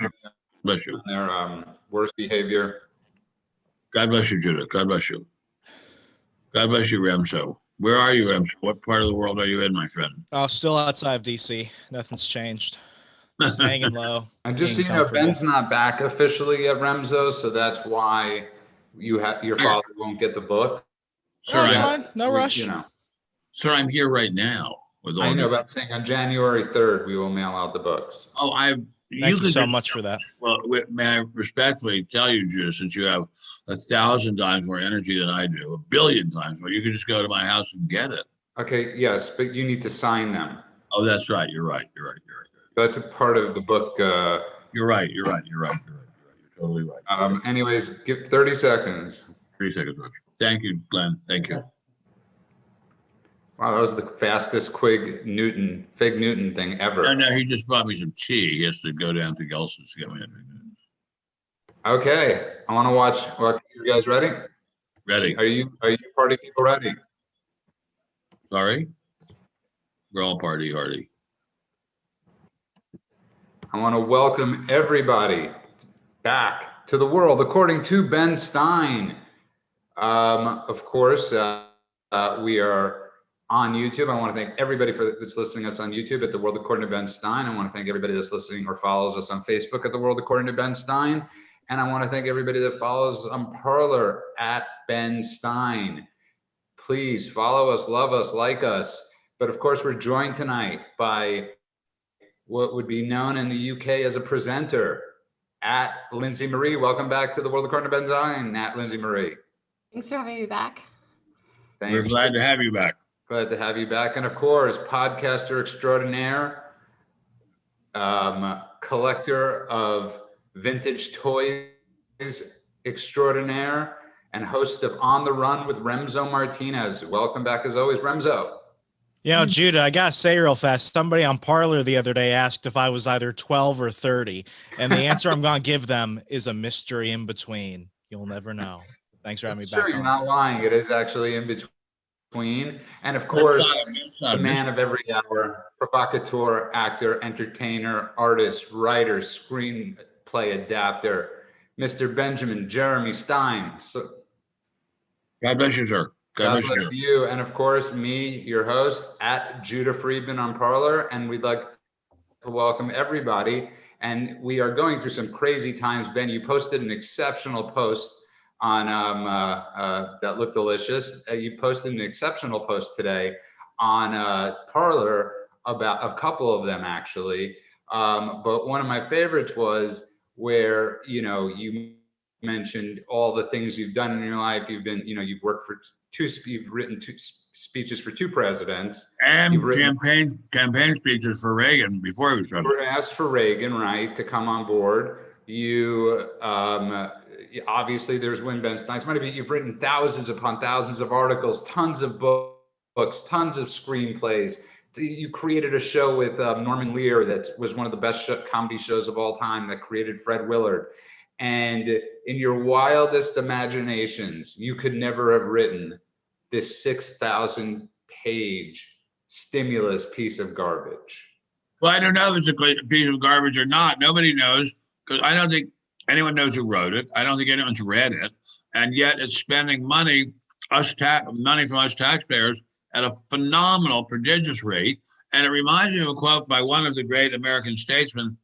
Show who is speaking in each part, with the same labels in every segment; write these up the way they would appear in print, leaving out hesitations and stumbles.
Speaker 1: you. Bless you.
Speaker 2: Their worst behavior.
Speaker 1: God bless you, Judah. God bless you. God bless you, Remso. Where are you, Remso? What part of the world are you in, my friend?
Speaker 3: Oh, still outside of DC. Nothing's changed. Just hanging low.
Speaker 2: And just so you know, Ben's not back officially at Remso, so that's why your father won't get the book.
Speaker 3: So it's fine. No rush.
Speaker 2: You know.
Speaker 1: Sir, I'm here right now.
Speaker 2: I know, but I'm saying on January 3rd, we will mail out the books.
Speaker 1: Oh,
Speaker 3: Thank you so much for that.
Speaker 1: Well, may I respectfully tell you, Judah, since you have 1,000 times more energy than I do, 1 billion times more, you can just go to my house and get it.
Speaker 2: Okay, yes, but you need to sign them.
Speaker 1: Oh, that's right. You're right.
Speaker 2: That's a part of the book.
Speaker 1: You're right. You're totally right.
Speaker 2: Anyways, give 30 seconds.
Speaker 1: 30 seconds, Roger. Thank you, Glenn. Thank you.
Speaker 2: Wow, that was the fastest Fig Newton thing ever.
Speaker 1: No, he just brought me some tea. He has to go down to Gelson's to get me a
Speaker 2: Okay, I want to watch. Well, you guys ready?
Speaker 1: Ready.
Speaker 2: Are you party people ready?
Speaker 1: Sorry? We're all party hardy.
Speaker 2: I want to welcome everybody back to the world according to Ben Stein. Of course, we are on YouTube. I want to thank everybody that's listening to us on YouTube at The World According to Ben Stein. I want to thank everybody that's listening or follows us on Facebook at The World According to Ben Stein. And I want to thank everybody that follows on Parler at Ben Stein. Please follow us, love us, like us. But of course, we're joined tonight by what would be known in the UK as a presenter, at Lindsay Marie. Welcome back to The World According to Ben Stein, at Lindsay Marie.
Speaker 4: Thanks for having me back.
Speaker 1: We're glad to have you back.
Speaker 2: Glad to have you back. And of course, podcaster extraordinaire, collector of vintage toys extraordinaire, and host of On the Run with Remso Martinez. Welcome back as always, Remso.
Speaker 3: You know, Judah, I gotta say real fast, somebody on Parler the other day asked if I was either 12 or 30. And the answer I'm gonna give them is a mystery in between. You'll never know. Thanks for having me back.
Speaker 2: Sure, you're not lying. It is actually in between. And of course, the man of every hour, provocateur, actor, entertainer, artist, writer, screenplay adapter, Mr. Benjamin Jeremy Stein. So,
Speaker 1: God bless you, sir.
Speaker 2: God bless you. And of course, me, your host, at Judah Friedman on Parler. And we'd like to welcome everybody. And we are going through some crazy times. Ben, you posted an exceptional post on that looked delicious. You posted an exceptional post today on Parler about a couple of them actually. But one of my favorites was where, you mentioned all the things you've done in your life. You've been, you've worked for you've written two speeches for two presidents.
Speaker 1: And campaign speeches for Reagan before he was president.
Speaker 2: You were asked for Reagan, right, to come on board. You, obviously there's Win Ben Stein's money, you've written thousands upon thousands of articles, tons of books, tons of screenplays. You created a show with Norman Lear that was one of the best comedy shows of all time that created Fred Willard. And in your wildest imaginations, you could never have written this 6,000 page stimulus piece of garbage.
Speaker 1: Well, I don't know if it's a piece of garbage or not. Nobody knows, because I don't think anyone knows who wrote it. I don't think anyone's read it. And yet it's spending money from us taxpayers at a phenomenal, prodigious rate. And it reminds me of a quote by one of the great American statesmen,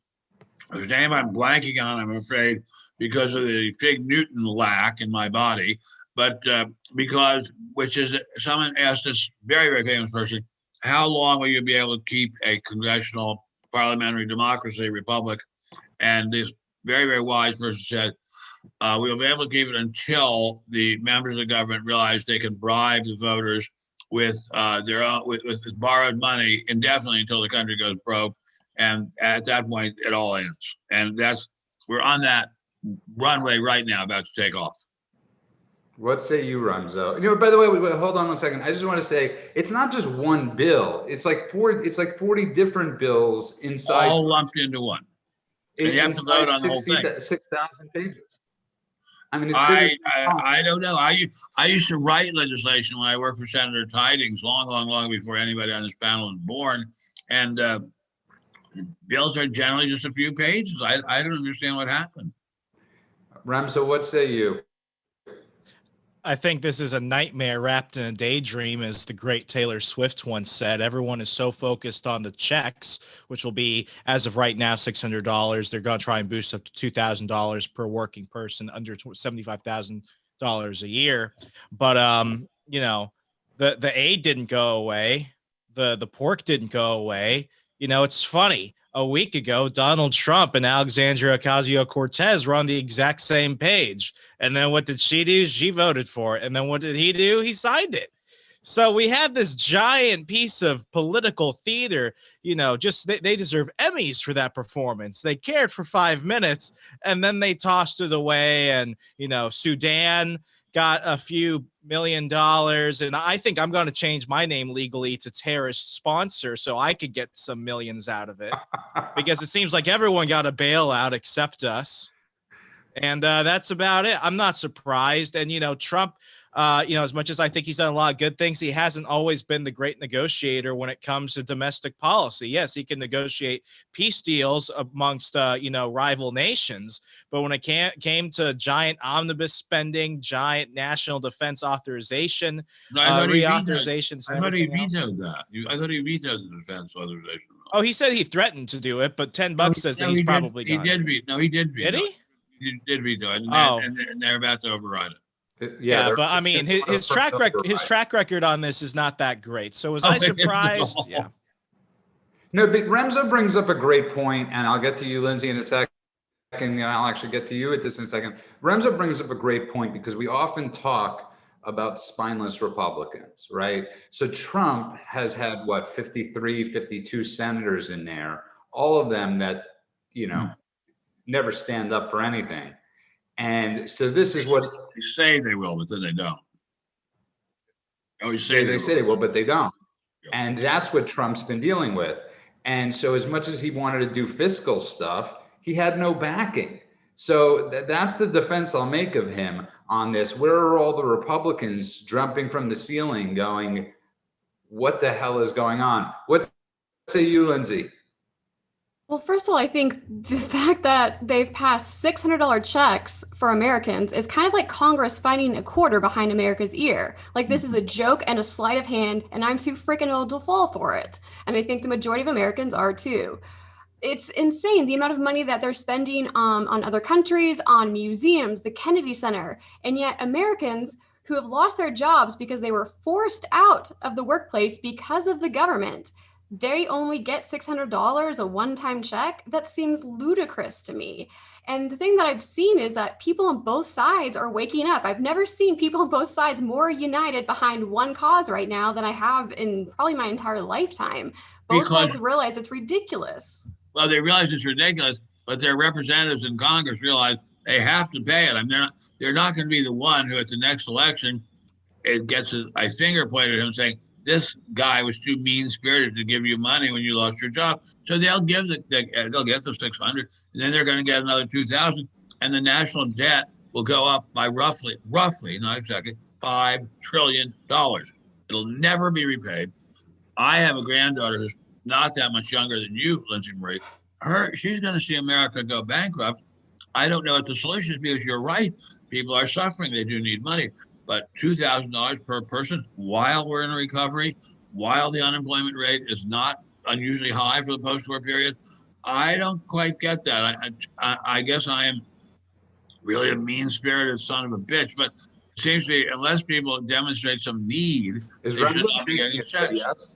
Speaker 1: whose name I'm blanking on, I'm afraid, because of the Fig Newton lack in my body, but which is someone asked this very, very famous person, how long will you be able to keep a congressional parliamentary democracy republic? And this very, very wise person said, we'll be able to keep it until the members of the government realize they can bribe the voters with their own with borrowed money indefinitely until the country goes broke. And at that point, it all ends. And we're on that runway right now, about to take off.
Speaker 2: What say you, Remso? By the way, wait, hold on one second. I just want to say, it's not just one bill. It's like 40 different bills inside.
Speaker 1: All lumped into one. And you have to vote on the whole thing.
Speaker 2: 6,000 pages. I mean,
Speaker 1: I don't know. I used to write legislation when I worked for Senator Tidings long, long, long before anybody on this panel was born. And bills are generally just a few pages. I don't understand what happened.
Speaker 2: Remso, what say you?
Speaker 3: I think this is a nightmare wrapped in a daydream, as the great Taylor Swift once said. Everyone is so focused on the checks, which will be, as of right now, $600. They're going to try and boost up to $2,000 per working person, under $75,000 a year. But you know, the aid didn't go away. The pork didn't go away. You know, it's funny. A week ago, Donald Trump and Alexandria Ocasio-Cortez were on the exact same page. And then what did she do? She voted for it. And then what did he do? He signed it. So we had this giant piece of political theater, you know, just they deserve Emmys for that performance. They cared for 5 minutes and then they tossed it away. And, you know, Sudan got a few $1 million. And I think I'm going to change my name legally to terrorist sponsor so I could get some millions out of it, because it seems like everyone got a bailout except us. And that's about it. I'm not surprised. And, you know, Trump, you know, as much as I think he's done a lot of good things, he hasn't always been the great negotiator when it comes to domestic policy. Yes, he can negotiate peace deals amongst, you know, rival nations. But when it came to giant omnibus spending, giant national defense authorization, reauthorizations.
Speaker 1: I thought he vetoed that. I thought he vetoed the defense authorization.
Speaker 3: Oh, he said he threatened to do it, but $10 says that he's probably
Speaker 1: gone. He did veto. No, he did veto.
Speaker 3: Did he?
Speaker 1: He did veto it, and they're about to override it.
Speaker 3: Yeah, but I mean, his track record on this is not that great. So was I surprised? Yeah.
Speaker 2: No, but Remso brings up a great point, and I'll get to you, Lindsay, in a second. And I'll actually get to you at this in a second. Remso brings up a great point, because we often talk about spineless Republicans, right? So Trump has had, what, 53, 52 senators in there, all of them that, you know, never stand up for anything. And so this is what
Speaker 1: they say they will, but then they don't.
Speaker 2: They say they will, but they don't. And that's what Trump's been dealing with. And so as much as he wanted to do fiscal stuff, he had no backing. So that's the defense I'll make of him on this. Where are all the Republicans jumping from the ceiling going, what the hell is going on? What say you, Lindsay?
Speaker 4: Well, first of all, I think the fact that they've passed $600 checks for Americans is kind of like Congress finding a quarter behind America's ear. Like, this is a joke and a sleight of hand, and I'm too freaking old to fall for it. And I think the majority of Americans are too. It's insane, the amount of money that they're spending on other countries, on museums, the Kennedy Center. And yet Americans who have lost their jobs because they were forced out of the workplace because of the government, they only get $600, a one-time check. That seems ludicrous to me. And the thing that I've seen is that people on both sides are waking up. I've never seen people on both sides more united behind one cause right now than I have in probably my entire lifetime. Both sides realize it's ridiculous.
Speaker 1: Well, they realize it's ridiculous, but their representatives in Congress realize they have to pay it. I mean, they're not going to be the one who at the next election, it gets a finger pointed at him saying, this guy was too mean-spirited to give you money when you lost your job. So they'll give they'll get the 600, and then they're going to get another 2,000, and the national debt will go up by roughly, not exactly, $5 trillion. It'll never be repaid. I have a granddaughter who's not that much younger than you, Lindsay Marie. She's going to see America go bankrupt. I don't know what the solution is, because you're right. People are suffering. They do need money. But $2,000 per person while we're in a recovery, while the unemployment rate is not unusually high for the post-war period, I don't quite get that. I guess I am really a mean-spirited son of a bitch, but it seems to me, unless people demonstrate some need, they should not be getting checks. Yes.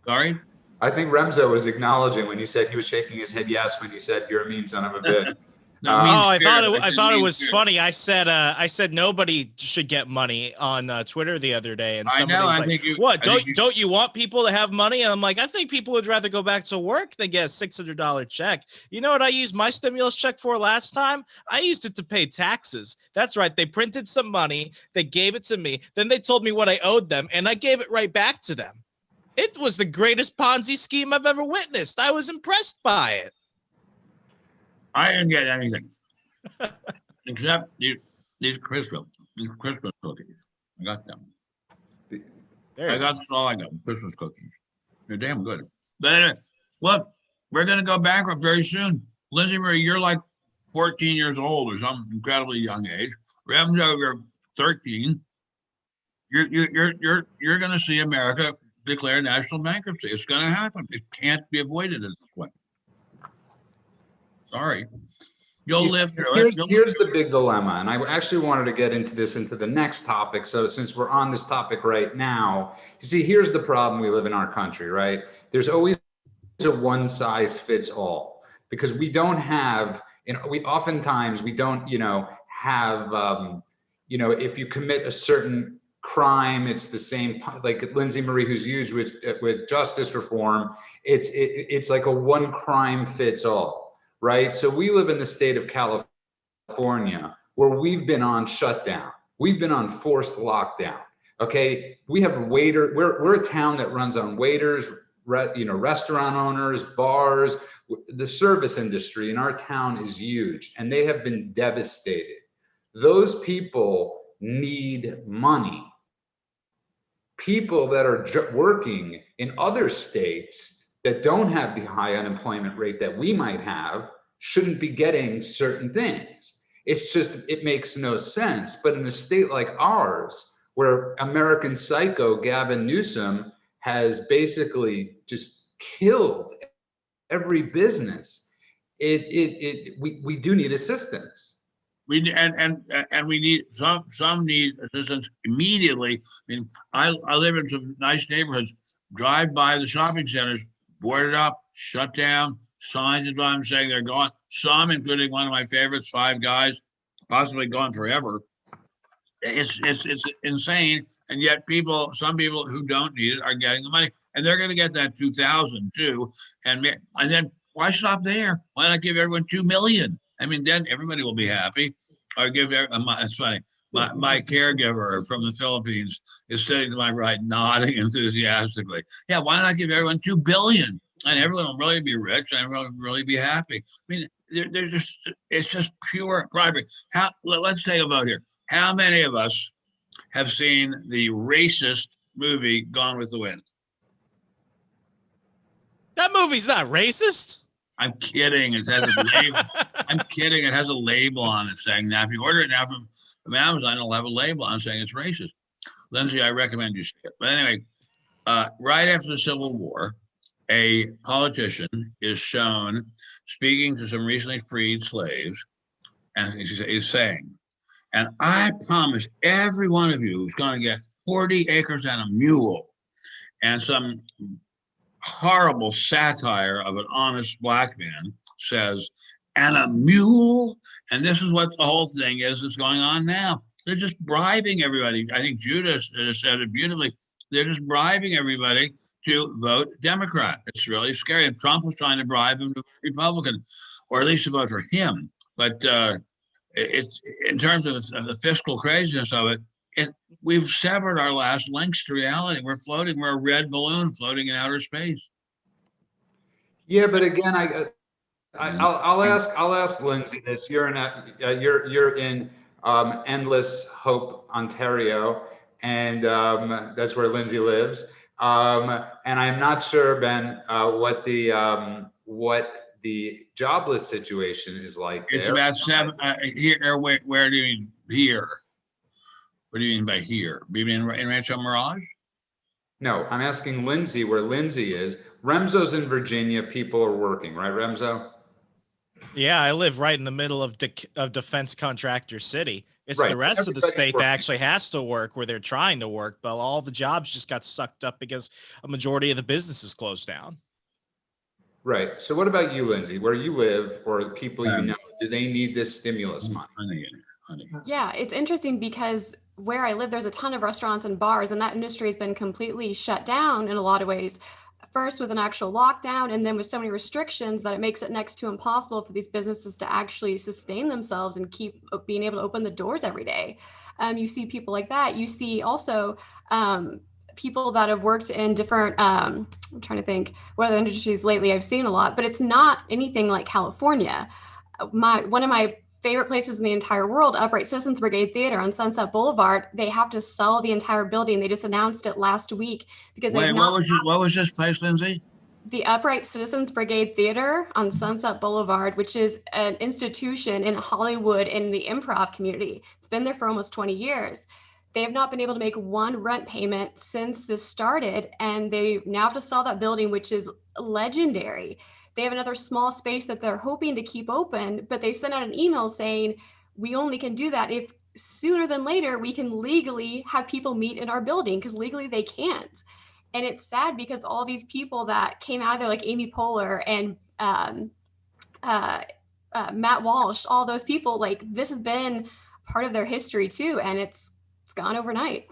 Speaker 1: Sorry?
Speaker 2: I think Remso was acknowledging when you said, he was shaking his head yes when you said you're a mean son of a bitch.
Speaker 3: I thought it was funny. I said nobody should get money on Twitter the other day, and somebody was like, "What? Don't you want people to have money?" And I'm like, I think people would rather go back to work than get a $600 check. You know what I used my stimulus check for last time? I used it to pay taxes. That's right. They printed some money, they gave it to me, then they told me what I owed them, and I gave it right back to them. It was the greatest Ponzi scheme I've ever witnessed. I was impressed by it.
Speaker 1: I didn't get anything except these Christmas cookies. I got them. That's all I got. Christmas cookies. They're damn good. But anyway, look, we're going to go bankrupt very soon. Lindsay Marie, you're like 14 years old or some incredibly young age. Remzo, you're 13. You're going to see America declare national bankruptcy. It's going to happen. It can't be avoided at this point. Sorry. You'll live through it.
Speaker 2: Here's the big dilemma, and I actually wanted to get into the next topic. So since we're on this topic right now, you see, here's the problem we live in our country, right? There's always a one size fits all, because we don't have, we oftentimes don't, have, if you commit a certain crime, it's the same, like Lindsay Marie, who's used with justice reform, it's like a one crime fits all, right? So we live in the state of California where we've been on shutdown. We've been on forced lockdown. Okay, we have we're a town that runs on waiters, restaurant owners, bars. The service industry in our town is huge, and they have been devastated. Those people need money. People that are working in other states that don't have the high unemployment rate that we might have shouldn't be getting certain things. It's just, it makes no sense. But in a state like ours, where American psycho Gavin Newsom has basically just killed every business, we do need assistance.
Speaker 1: We need some need assistance immediately. I mean, I live in some nice neighborhoods. Drive by the shopping centers, boarded up, shut down. Signs is what I'm saying, they're gone. Some, including one of my favorites, Five Guys, possibly gone forever. It's insane, and yet some people who don't need it are getting the money, and they're going to get that 2,000 too. And then why stop there? Why not give everyone 2 million? I mean, then everybody will be happy. Or it's funny. My caregiver from the Philippines is sitting to my right, nodding enthusiastically. Yeah, why not give everyone 2 billion? And everyone will really be rich and everyone will really be happy. I mean, it's just pure bribery. Let's take a vote here. How many of us have seen the racist movie Gone with the Wind?
Speaker 3: That movie's not racist.
Speaker 1: I'm kidding. It has a label. I'm kidding. It has a label on it saying that. If you order it now from Amazon, it'll have a label on it saying it's racist. Lindsay, I recommend you see it. But anyway, right after the Civil War, a politician is shown speaking to some recently freed slaves, and he's saying, and I promise every one of you is going to get 40 acres and a mule, and some horrible satire of an honest black man says, and a mule? And this is what the whole thing is that's going on now. They're just bribing everybody. I think Judah said it beautifully. They're just bribing everybody to vote Democrat. It's really scary. And Trump was trying to bribe him to vote Republican, or at least to vote for him. But in terms of the fiscal craziness of it, we've severed our last links to reality. We're floating. We're a red balloon floating in outer space.
Speaker 2: Yeah, but again, I'll ask Lindsay this. You're in Endless Hope, Ontario, and that's where Lindsay lives. And I'm not sure, Ben, what the jobless situation is like.
Speaker 1: It's
Speaker 2: there.
Speaker 1: about 7 here. Where do you mean here? What do you mean by here? Do you mean in Rancho Mirage?
Speaker 2: No, I'm asking Lindsay where Lindsay is. Remzo's in Virginia. People are working, right, Remzo?
Speaker 3: Yeah, I live right in the middle of defense contractor city. It's
Speaker 2: right.
Speaker 3: The rest of the state
Speaker 2: working.
Speaker 3: that actually has to work, where they're trying to work, but all the jobs just got sucked up because a majority of the businesses closed down.
Speaker 2: Right. So what about you, Lindsay? Where you live, or people you know, do they need this stimulus money?
Speaker 1: Honey.
Speaker 4: Yeah, it's interesting because where I live, there's a ton of restaurants and bars, and that industry has been completely shut down in a lot of ways. First with an actual lockdown, and then with so many restrictions that it makes it next to impossible for these businesses to actually sustain themselves and keep being able to open the doors every day. You see people like that. You see also people that have worked in different, I'm trying to think what other industries lately I've seen a lot, but it's not anything like California. One of my favorite places in the entire world, Upright Citizens Brigade Theater on Sunset Boulevard, they have to sell the entire building. They just announced it last week because
Speaker 1: what was this place, Lindsay?
Speaker 4: the Upright Citizens Brigade Theater on Sunset Boulevard, which is an institution in Hollywood in the improv community. It's been there for almost 20 years. They have not been able to make one rent payment since this started, and they now have to sell that building, which is legendary. They have another small space that they're hoping to keep open, but they sent out an email saying, we only can do that if sooner than later we can legally have people meet in our building, because legally they can't. And it's sad because all these people that came out of there, like Amy Poehler and Matt Walsh, all those people, like this has been part of their history too, and it's gone overnight.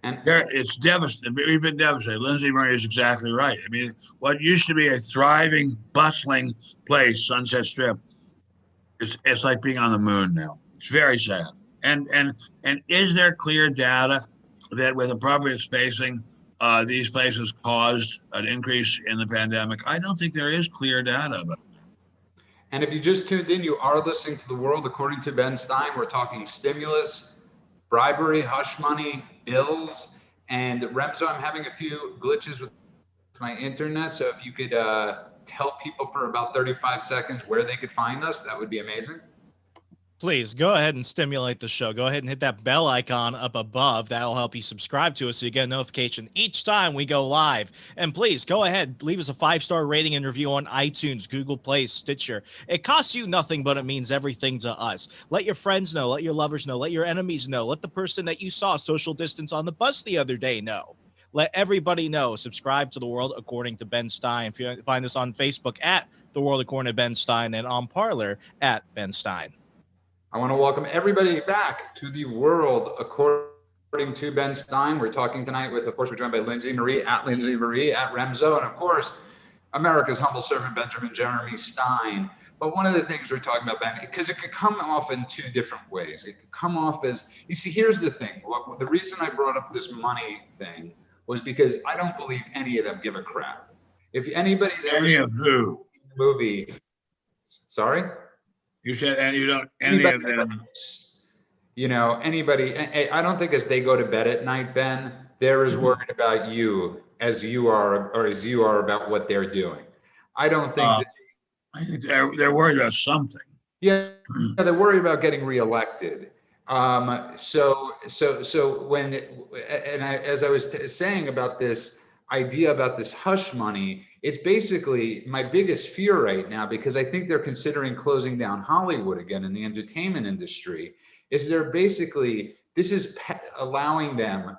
Speaker 1: And it's devastating. We've been devastated. Lindsay Murray is exactly right. I mean, what used to be a thriving, bustling place, Sunset Strip, it's like being on the moon now. It's very sad. And is there clear data that with appropriate spacing, these places caused an increase in the pandemic? I don't think there is clear data about it.
Speaker 2: And if you just tuned in, you are listening to The World According to Ben Stein. We're talking stimulus, bribery, hush money, bills, and Remzo, I'm having a few glitches with my internet. So if you could tell people for about 35 seconds where they could find us, that would be amazing.
Speaker 3: Please go ahead and stimulate the show. Go ahead and hit that bell icon up above. That'll help you subscribe to us so you get a notification each time we go live. And please go ahead, leave us a 5-star rating and review on iTunes, Google Play, Stitcher. It costs you nothing, but it means everything to us. Let your friends know, let your lovers know, let your enemies know, let the person that you saw social distance on the bus the other day know. Let everybody know. Subscribe to The World According to Ben Stein. If you find us on Facebook at The World According to Ben Stein and on Parler at Ben Stein.
Speaker 2: I want to welcome everybody back to The World According to Ben Stein. We're talking tonight with, of course, we're joined by Lindsay Marie at Remzo, and of course, America's humble servant, Benjamin Jeremy Stein. But one of the things we're talking about, Ben, because it could come off in two different ways. It could come off as, you see, here's the thing. The reason I brought up this money thing was because I don't believe any of them give a crap. If anybody's ever seen the movie, sorry?
Speaker 1: You said, and you don't, any of them.
Speaker 2: You know, anybody, I don't think as they go to bed at night, Ben, they're as worried about you as you are, or as you are about what they're doing. I don't think
Speaker 1: I think they're worried about something.
Speaker 2: Yeah, they're worried about getting reelected. So when, as I was saying about this idea about this hush money, it's basically my biggest fear right now, because I think they're considering closing down Hollywood again in the entertainment industry. Is they're basically, this is allowing them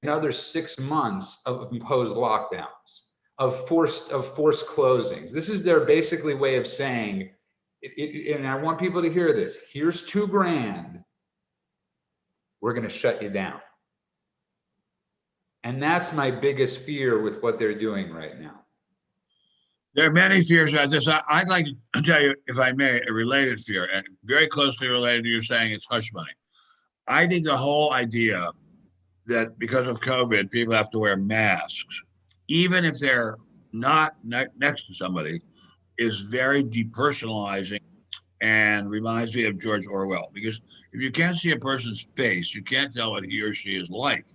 Speaker 2: another 6 months of imposed lockdowns, of forced closings. This is their basically way of saying, and I want people to hear this, here's $2,000, we're going to shut you down. And that's my biggest fear with what they're doing right now.
Speaker 1: There are many fears about this. I'd like to tell you, if I may, a related fear, and very closely related to you saying it's hush money. I think the whole idea that because of COVID, people have to wear masks, even if they're not next to somebody, is very depersonalizing and reminds me of George Orwell. Because if you can't see a person's face, you can't tell what he or she is like.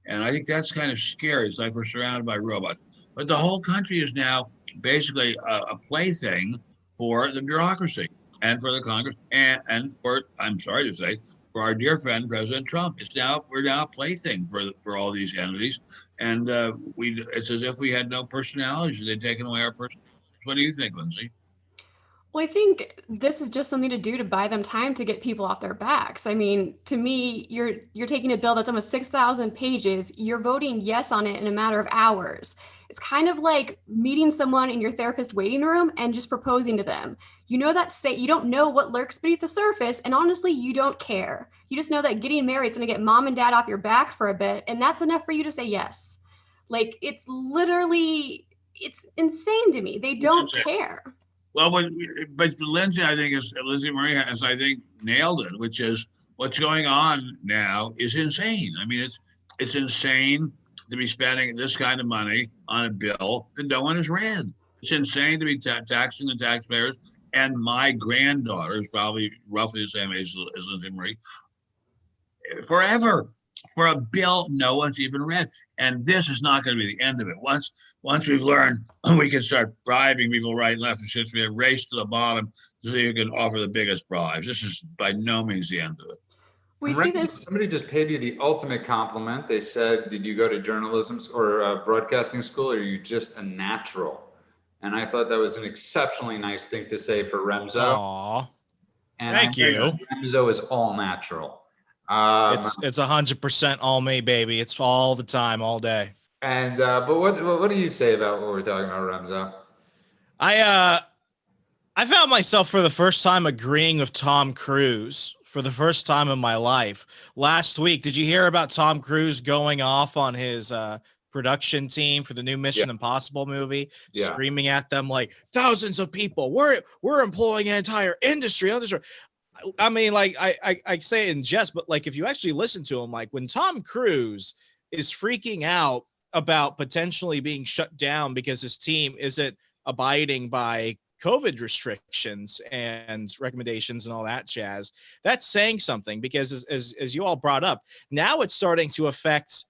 Speaker 1: And I think that's kind of scary. It's like we're surrounded by robots. But the whole country is now basically a plaything for the bureaucracy and for the Congress and for, I'm sorry to say, for our dear friend, President Trump. We're now a plaything for all these entities. And it's as if we had no personalities. They've taken away our personalities. What do you think, Lindsay?
Speaker 4: Well, I think this is just something to do to buy them time to get people off their backs. I mean, to me, you're taking a bill that's almost 6,000 pages. You're voting yes on it in a matter of hours. It's kind of like meeting someone in your therapist waiting room and just proposing to them. You know that you don't know what lurks beneath the surface, and honestly, you don't care. You just know that getting married is going to get mom and dad off your back for a bit, and that's enough for you to say yes. Like, it's insane to me. They don't care.
Speaker 1: Well, but Lindsay, Lindsay Marie has, I think, nailed it, which is what's going on now is insane. I mean, it's insane to be spending this kind of money on a bill that no one has read. It's insane to be taxing the taxpayers. And my granddaughter is probably roughly the same age as Lindsay Marie, forever. for a bill no one's even read. And this is not going to be the end of it. Once we've learned we can start bribing people right and left, it's just be a race to the bottom so you can offer the biggest bribes. This is by no means the end of it.
Speaker 4: We see this.
Speaker 2: Somebody just paid you the ultimate compliment. They said, did you go to journalism or broadcasting school, or are you just a natural? And I thought that was an exceptionally nice thing to say for Remzo.
Speaker 3: Aw,
Speaker 2: And
Speaker 3: thank you.
Speaker 2: Remzo is all natural.
Speaker 3: It's 100% all me, baby. It's all the time, all day.
Speaker 2: And but what do you say about what we're talking about, Remzo?
Speaker 3: I found myself for the first time agreeing with Tom Cruise for the first time in my life. Last week, did you hear about Tom Cruise going off on his production team for the new Mission Impossible movie, screaming at them like, thousands of people, we're employing an entire industry. I mean, like I say it in jest, but like if you actually listen to him, like when Tom Cruise is freaking out about potentially being shut down because his team isn't abiding by COVID restrictions and recommendations and all that jazz, that's saying something, because as you all brought up, now it's starting to affect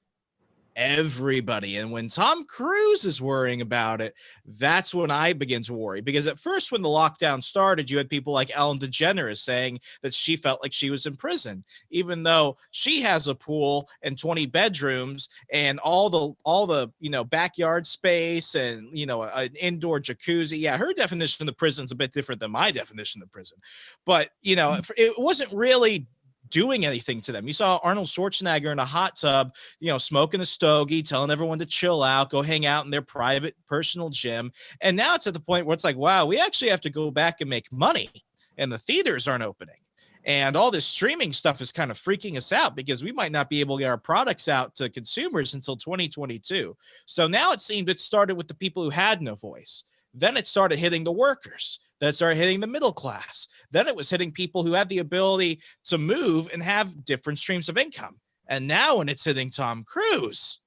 Speaker 3: everybody. And when Tom Cruise is worrying about it, that's when I begin to worry. Because at first, when the lockdown started, you had people like Ellen DeGeneres saying that she felt like she was in prison, even though she has a pool and 20 bedrooms and all the backyard space and an indoor jacuzzi. Yeah, her definition of the prison is a bit different than my definition of prison, but it wasn't really doing anything to them. You saw Arnold Schwarzenegger in a hot tub, smoking a stogie, telling everyone to chill out, go hang out in their private personal gym. And now it's at the point where it's like, wow, we actually have to go back and make money, and the theaters aren't opening. And all this streaming stuff is kind of freaking us out because we might not be able to get our products out to consumers until 2022. So now it started with the people who had no voice. Then it started hitting the workers. Then it started hitting the middle class. Then it was hitting people who had the ability to move and have different streams of income. And now when it's hitting Tom Cruise,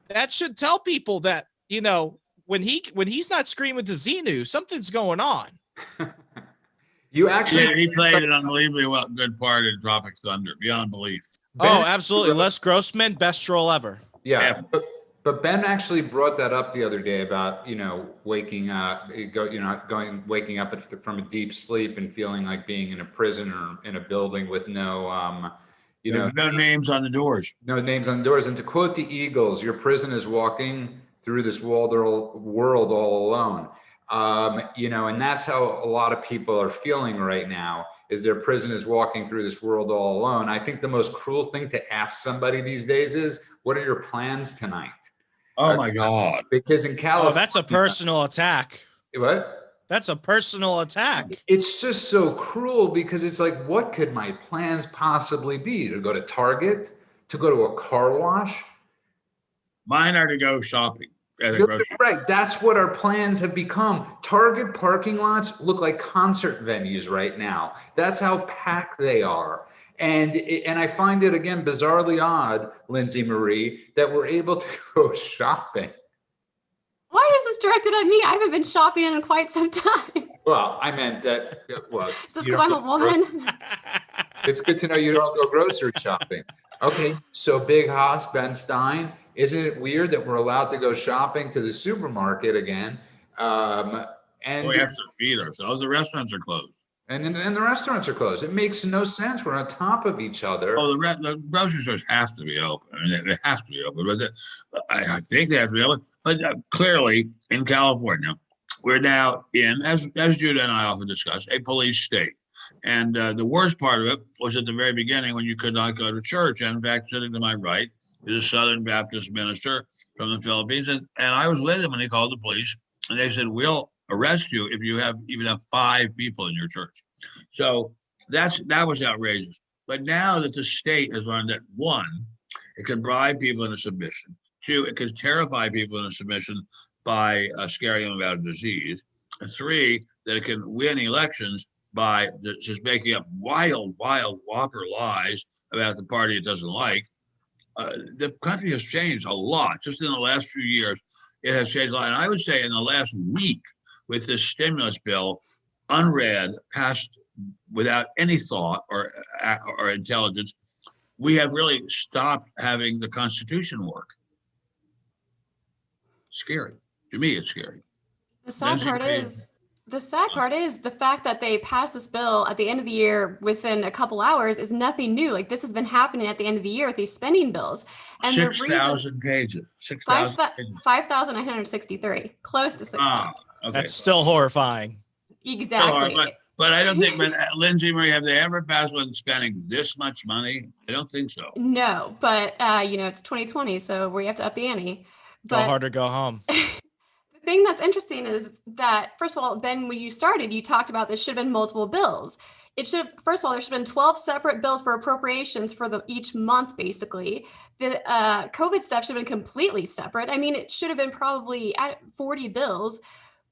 Speaker 3: that should tell people that, when he's not screaming to Xenu, something's going on.
Speaker 1: He played an unbelievably good part in Tropic Thunder, beyond belief.
Speaker 3: Oh, absolutely. Les Grossman, best role ever.
Speaker 2: Yeah. But Ben actually brought that up the other day about, waking up from a deep sleep and feeling like being in a prison or in a building with no
Speaker 1: names on the doors.
Speaker 2: No names on the doors. And to quote the Eagles, your prison is walking through this world all alone. And that's how a lot of people are feeling right now, is their prison is walking through this world all alone. I think the most cruel thing to ask somebody these days is, what are your plans tonight?
Speaker 1: Oh my God.
Speaker 2: Because in California.
Speaker 3: Oh, that's a personal attack.
Speaker 2: What?
Speaker 3: That's a personal attack.
Speaker 2: It's just so cruel, because it's like, what could my plans possibly be? To go to Target? To go to a car wash?
Speaker 1: Mine are to go shopping at a grocery store.
Speaker 2: Right. That's what our plans have become. Target parking lots look like concert venues right now. That's how packed they are. And I find it, again, bizarrely odd, Lindsay Marie, that we're able to go shopping.
Speaker 4: Why is this directed at me? I haven't been shopping in quite some time.
Speaker 2: Well, I meant that. Well,
Speaker 4: is this because I'm a woman?
Speaker 2: It's good to know you don't go grocery shopping. Okay, so Big Haas, Ben Stein, isn't it weird that we're allowed to go shopping to the supermarket again? And
Speaker 1: we have to feed ourselves. The restaurants are closed.
Speaker 2: And the restaurants are closed. It makes no sense. We're on top of each other.
Speaker 1: Oh, the grocery stores have to be open. I mean, they have to be open. But I think they have to be open. But clearly, in California, we're now in, as Judah and I often discuss, a police state. And the worst part of it was at the very beginning, when you could not go to church. And in fact, sitting to my right is a Southern Baptist minister from the Philippines. And I was with him when he called the police. And they said, we'll arrest you if you even have 5 people in your church. So that was outrageous. But now that the state has learned that, 1, it can bribe people into submission. 2, it can terrify people into submission by scaring them about a disease. 3, that it can win elections by just making up wild whopper lies about the party it doesn't like. The country has changed a lot. Just in the last few years, it has changed a lot. And I would say in the last week, with this stimulus bill, unread, passed without any thought or intelligence, we have really stopped having the Constitution work. Scary. To me, it's scary.
Speaker 4: The sad part is the fact that they passed this bill at the end of the year within a couple hours is nothing new. Like this has been happening at the end of the year with these spending bills. And
Speaker 1: 6,000 pages. 6,000 pages.
Speaker 4: 5,963, close to 6,000.
Speaker 1: Okay.
Speaker 3: That's still horrifying.
Speaker 4: Exactly.
Speaker 1: But I don't think, but Lindsay Marie, have they ever passed one spending this much money? I don't think so.
Speaker 4: No, but it's 2020, so we have to up the ante.
Speaker 3: Go hard or go home.
Speaker 4: The thing that's interesting is that, first of all, Ben, when you started, you talked about this should have been multiple bills. First of all, there should have been 12 separate bills for appropriations for each month, basically. The COVID stuff should have been completely separate. I mean, it should have been probably at 40 bills.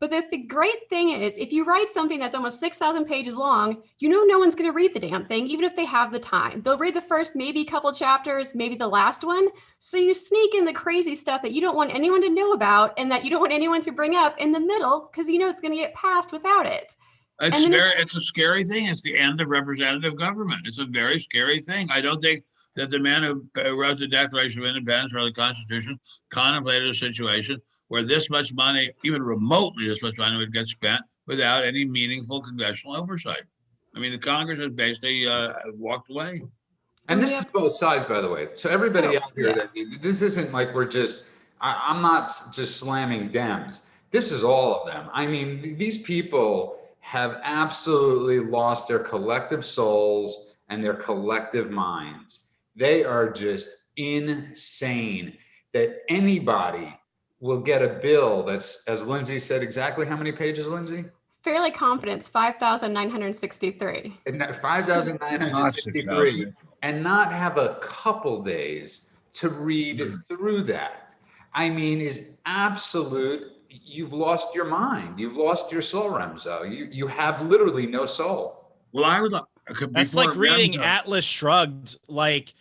Speaker 4: But the great thing is, if you write something that's almost 6,000 pages long, no one's going to read the damn thing, even if they have the time. They'll read the first maybe couple chapters, maybe the last one. So you sneak in the crazy stuff that you don't want anyone to know about and that you don't want anyone to bring up in the middle because it's going to get passed without it.
Speaker 1: It's a scary thing. It's the end of representative government. It's a very scary thing. I don't think that the man who wrote the Declaration of Independence or the Constitution contemplated a situation where this much money, even remotely this much money, would get spent without any meaningful congressional oversight. I mean, the Congress has basically walked away.
Speaker 2: And this is both sides, by the way. So everybody out here, this isn't like I'm not just slamming Dems. This is all of them. I mean, these people have absolutely lost their collective souls and their collective minds. They are just insane that anybody will get a bill that's, as Lindsay said, exactly how many pages, Lindsay?
Speaker 4: Fairly confident, 5,963.
Speaker 2: 5,963, and not have a couple days to read through that. I mean, is absolute. You've lost your mind. You've lost your soul, Remzo. You have literally no soul.
Speaker 1: Well, I would.
Speaker 3: That's like reading Atlas Shrugged, like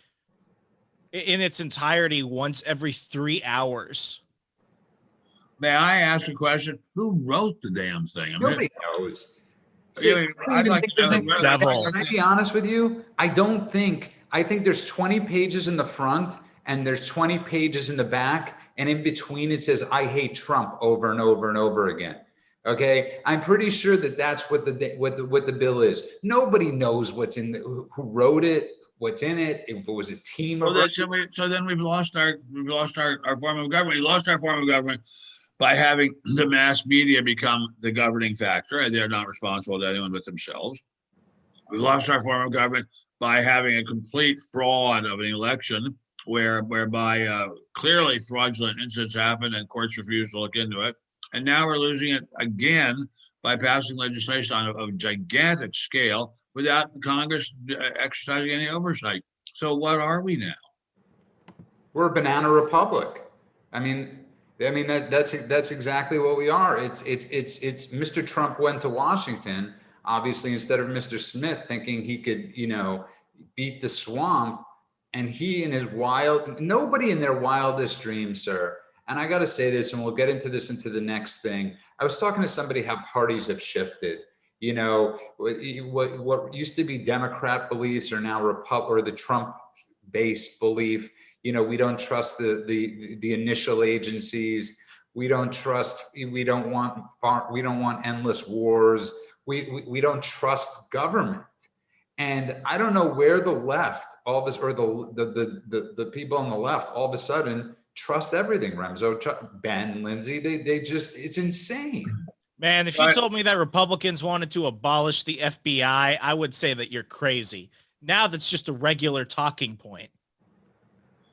Speaker 3: in its entirety once every 3 hours.
Speaker 1: May I ask a question? Who wrote the damn thing?
Speaker 2: Nobody knows.
Speaker 1: I'd like to know.
Speaker 3: Devil.
Speaker 2: Can I be honest with you? I think there's 20 pages in the front and there's 20 pages in the back, and in between it says "I hate Trump" over and over and over again. Okay, I'm pretty sure that's what the bill is. Nobody knows what's in who wrote it, what's in it, if it was a team.
Speaker 1: So then we've lost our form of government. We lost our form of government by having the mass media become the governing factor, and they're not responsible to anyone but themselves. We lost our form of government by having a complete fraud of an election whereby clearly fraudulent incidents happened and courts refused to look into it. And now we're losing it again by passing legislation on a gigantic scale without Congress exercising any oversight. So what are we now?
Speaker 2: We're a banana republic. I mean that's exactly what we are. It's Mr. Trump went to Washington, obviously, instead of Mr. Smith, thinking he could, beat the swamp. And he and his nobody in their wildest dreams, sir. And I got to say this, and we'll get into the next thing. I was talking to somebody how parties have shifted. What used to be Democrat beliefs are now the Trump-based belief. We don't trust the initial agencies. We don't want endless wars. We don't trust government. And I don't know where the left, all of us, or the people on the left, all of a sudden trust everything. Remzo, Ben, Lindsay, they just, it's insane.
Speaker 3: Man, if you told me that Republicans wanted to abolish the FBI, I would say that you're crazy. Now that's just a regular talking point.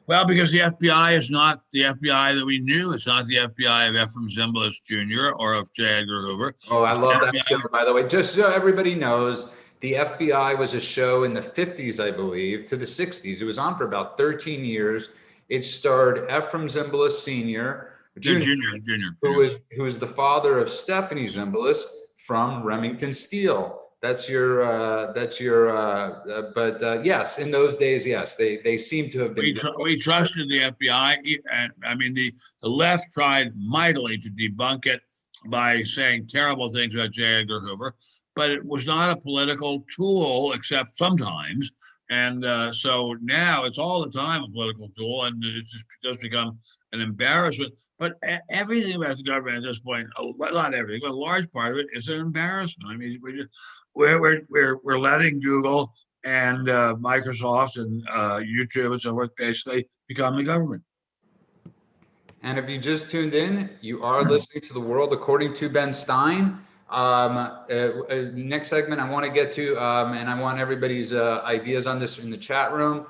Speaker 1: Well, because the FBI is not the FBI that we knew. It's not the FBI of Ephraim Zimbalist Jr. or of J. Edgar Hoover.
Speaker 2: Oh, I love that show, by the way. Just so everybody knows, the FBI was a show in the 50s, I believe, to the 60s. It was on for about 13 years. It starred Ephraim Zimbalist Sr., Jr. who is the father of Stephanie Zimbalist from Remington Steele. Yes, in those days, yes, they seem to have been.
Speaker 1: We trusted the FBI, and I mean the left tried mightily to debunk it by saying terrible things about J. Edgar Hoover, but it was not a political tool, except sometimes And so now it's all the time a political tool, and it just does become an embarrassment. But everything about the government at this point, not everything, but a large part of it is an embarrassment. I mean, we're letting Google and Microsoft and YouTube and so forth basically become the government.
Speaker 2: And if you just tuned in, you are listening to The World According to Ben Stein. Next segment I want to get to, and I want everybody's ideas on this in the chat room,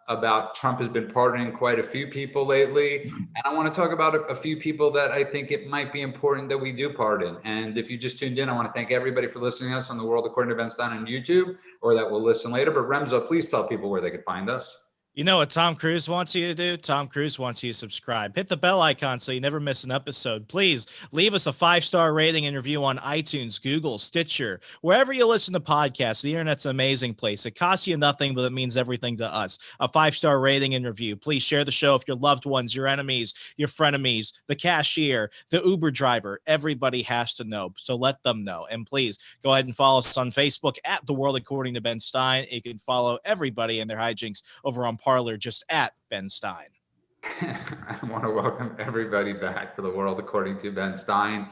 Speaker 2: about Trump has been pardoning quite a few people lately. And I want to talk about a few people that I think it might be important that we do pardon. And if you just tuned in, I want to thank everybody for listening to us on The World According to Ben Stein on YouTube, or that will listen later. But Remzo, please tell people where they can find us.
Speaker 3: You know what Tom Cruise wants you to do? Tom Cruise wants you to subscribe. Hit the bell icon so you never miss an episode. Please leave us a 5-star rating and review on iTunes, Google, Stitcher, wherever you listen to podcasts. The internet's an amazing place. It costs you nothing, but it means everything to us. A 5-star rating and review. Please share the show with your loved ones, your enemies, your frenemies, the cashier, the Uber driver. Everybody has to know, so let them know. And please go ahead and follow us on Facebook at The World According to Ben Stein. You can follow everybody and their hijinks over on Parler, just at Ben Stein.
Speaker 2: I want to welcome everybody back to The World According to Ben Stein.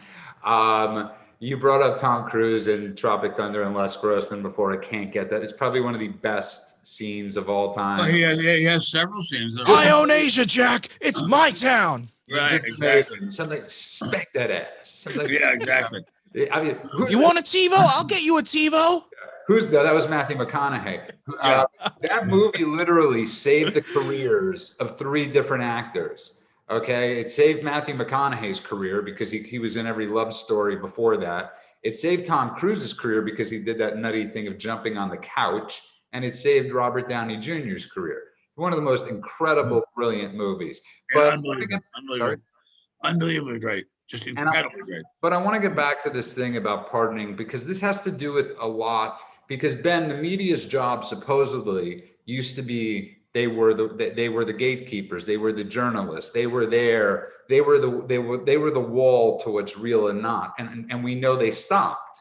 Speaker 2: You brought up Tom Cruise and Tropic Thunder and Les Grossman before. I can't get that. It's probably one of the best scenes of all time.
Speaker 1: Well, he has several scenes.
Speaker 3: I own Asia, Jack. It's my town.
Speaker 1: Right,
Speaker 2: Just
Speaker 1: exactly.
Speaker 2: amazing. Something smack that ass.
Speaker 1: Yeah, exactly.
Speaker 2: I mean,
Speaker 3: You want a TiVo? I'll get you a TiVo.
Speaker 2: That was Matthew McConaughey. That movie literally saved the careers of 3 different actors. Okay, it saved Matthew McConaughey's career because he was in every love story before that. It saved Tom Cruise's career because he did that nutty thing of jumping on the couch, and it saved Robert Downey Jr.'s career. One of the most incredible, brilliant movies. But
Speaker 1: unbelievably great. Just incredibly great.
Speaker 2: But I want to get back to this thing about pardoning, because this has to do with a lot. Because Ben, the media's job supposedly used to be they were the gatekeepers, they were the journalists, they were there, they were the wall to what's real and not, and we know they stopped.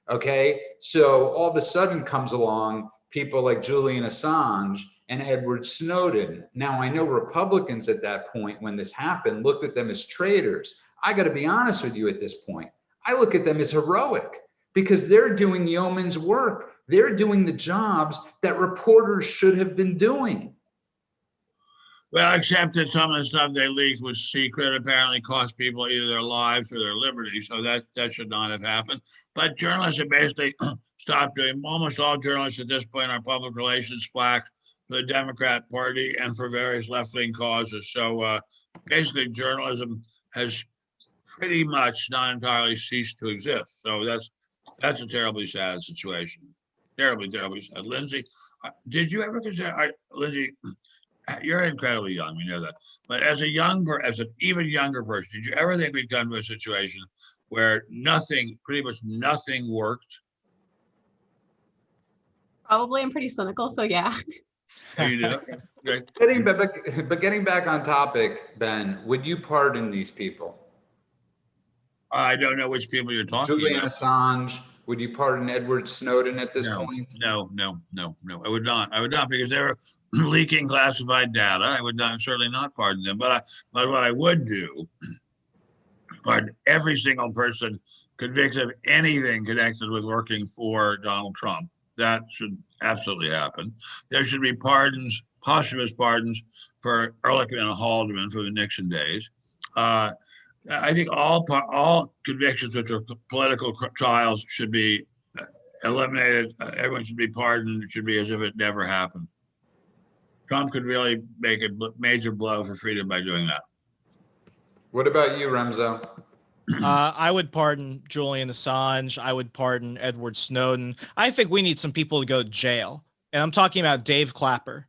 Speaker 2: Okay, so all of a sudden comes along people like Julian Assange and Edward Snowden. Now I know Republicans at that point when this happened looked at them as traitors. I got to be honest with you at this point. I look at them as heroic, because they're doing yeoman's work. They're doing the jobs that reporters should have been doing.
Speaker 1: Well, except that some of the stuff they leaked was secret, apparently cost people either their lives or their liberty. So that should not have happened. But journalists have basically stopped doing, almost all journalists at this point are public relations flack for the Democrat Party and for various left-wing causes. So basically journalism has pretty much not entirely ceased to exist. So that's a terribly sad situation. Terribly, terribly sad. Lindsay, did you ever consider, Lindsay, you're incredibly young, we know that. But as an even younger person, did you ever think we'd come to a situation where pretty much nothing worked?
Speaker 4: Probably. I'm pretty cynical, so yeah.
Speaker 1: Oh, you did? Okay.
Speaker 2: Getting back on topic, Ben, would you pardon these people?
Speaker 1: I don't know which people you're talking
Speaker 2: Julian
Speaker 1: about.
Speaker 2: Assange. Would you pardon Edward Snowden at this point?
Speaker 1: No. I would not. I would not, because they were leaking classified data. I would certainly not pardon them. But what I would do, pardon every single person convicted of anything connected with working for Donald Trump. That should absolutely happen. There should be pardons, posthumous pardons for Ehrlichman and Haldeman from the Nixon days. I think all convictions which are political trials should be eliminated. Everyone should be pardoned. It should be as if it never happened. Trump could really make a major blow for freedom by doing that.
Speaker 2: What about you, Remzo?
Speaker 3: I would pardon Julian Assange. I would pardon Edward Snowden. I think we need some people to go to jail. And I'm talking about Dave Clapper.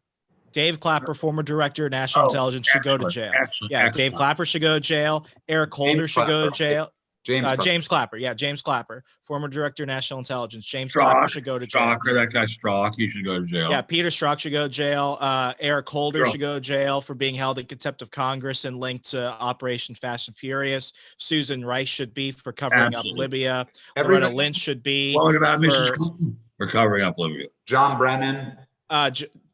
Speaker 3: Dave Clapper, former director of national intelligence, should go to jail. Excellent. Dave Clapper should go to jail. Eric Holder should go to jail. James Clapper. Yeah, James Clapper, former director of national intelligence. James Clapper should go to jail.
Speaker 1: That guy Strzok, he should go to jail.
Speaker 3: Yeah, Peter Strzok should go to jail. Eric Holder should go to jail for being held in contempt of Congress and linked to Operation Fast and Furious. Susan Rice should be for covering up Libya. Loretta Lynch should be.
Speaker 1: What about Mrs. Clinton for covering up Libya?
Speaker 2: John Brennan.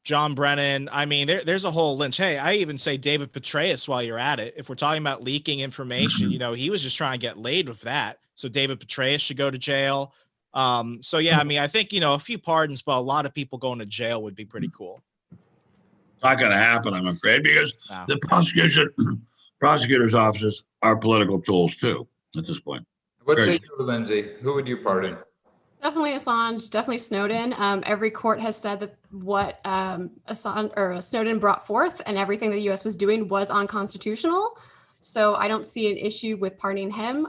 Speaker 3: John Brennan. I mean, there's a whole lynch. Hey, I even say David Petraeus while you're at it. If we're talking about leaking information, you know, he was just trying to get laid with that. So David Petraeus should go to jail. So yeah, I mean, I think, you know, a few pardons, but a lot of people going to jail would be pretty cool.
Speaker 1: Not going to happen, I'm afraid, because the prosecutor's offices are political tools too at this point.
Speaker 2: What say you, Lindsay? Who would you pardon?
Speaker 4: Definitely Assange, definitely Snowden. Every court has said that what Snowden brought forth and everything the U.S. was doing was unconstitutional. So I don't see an issue with pardoning him.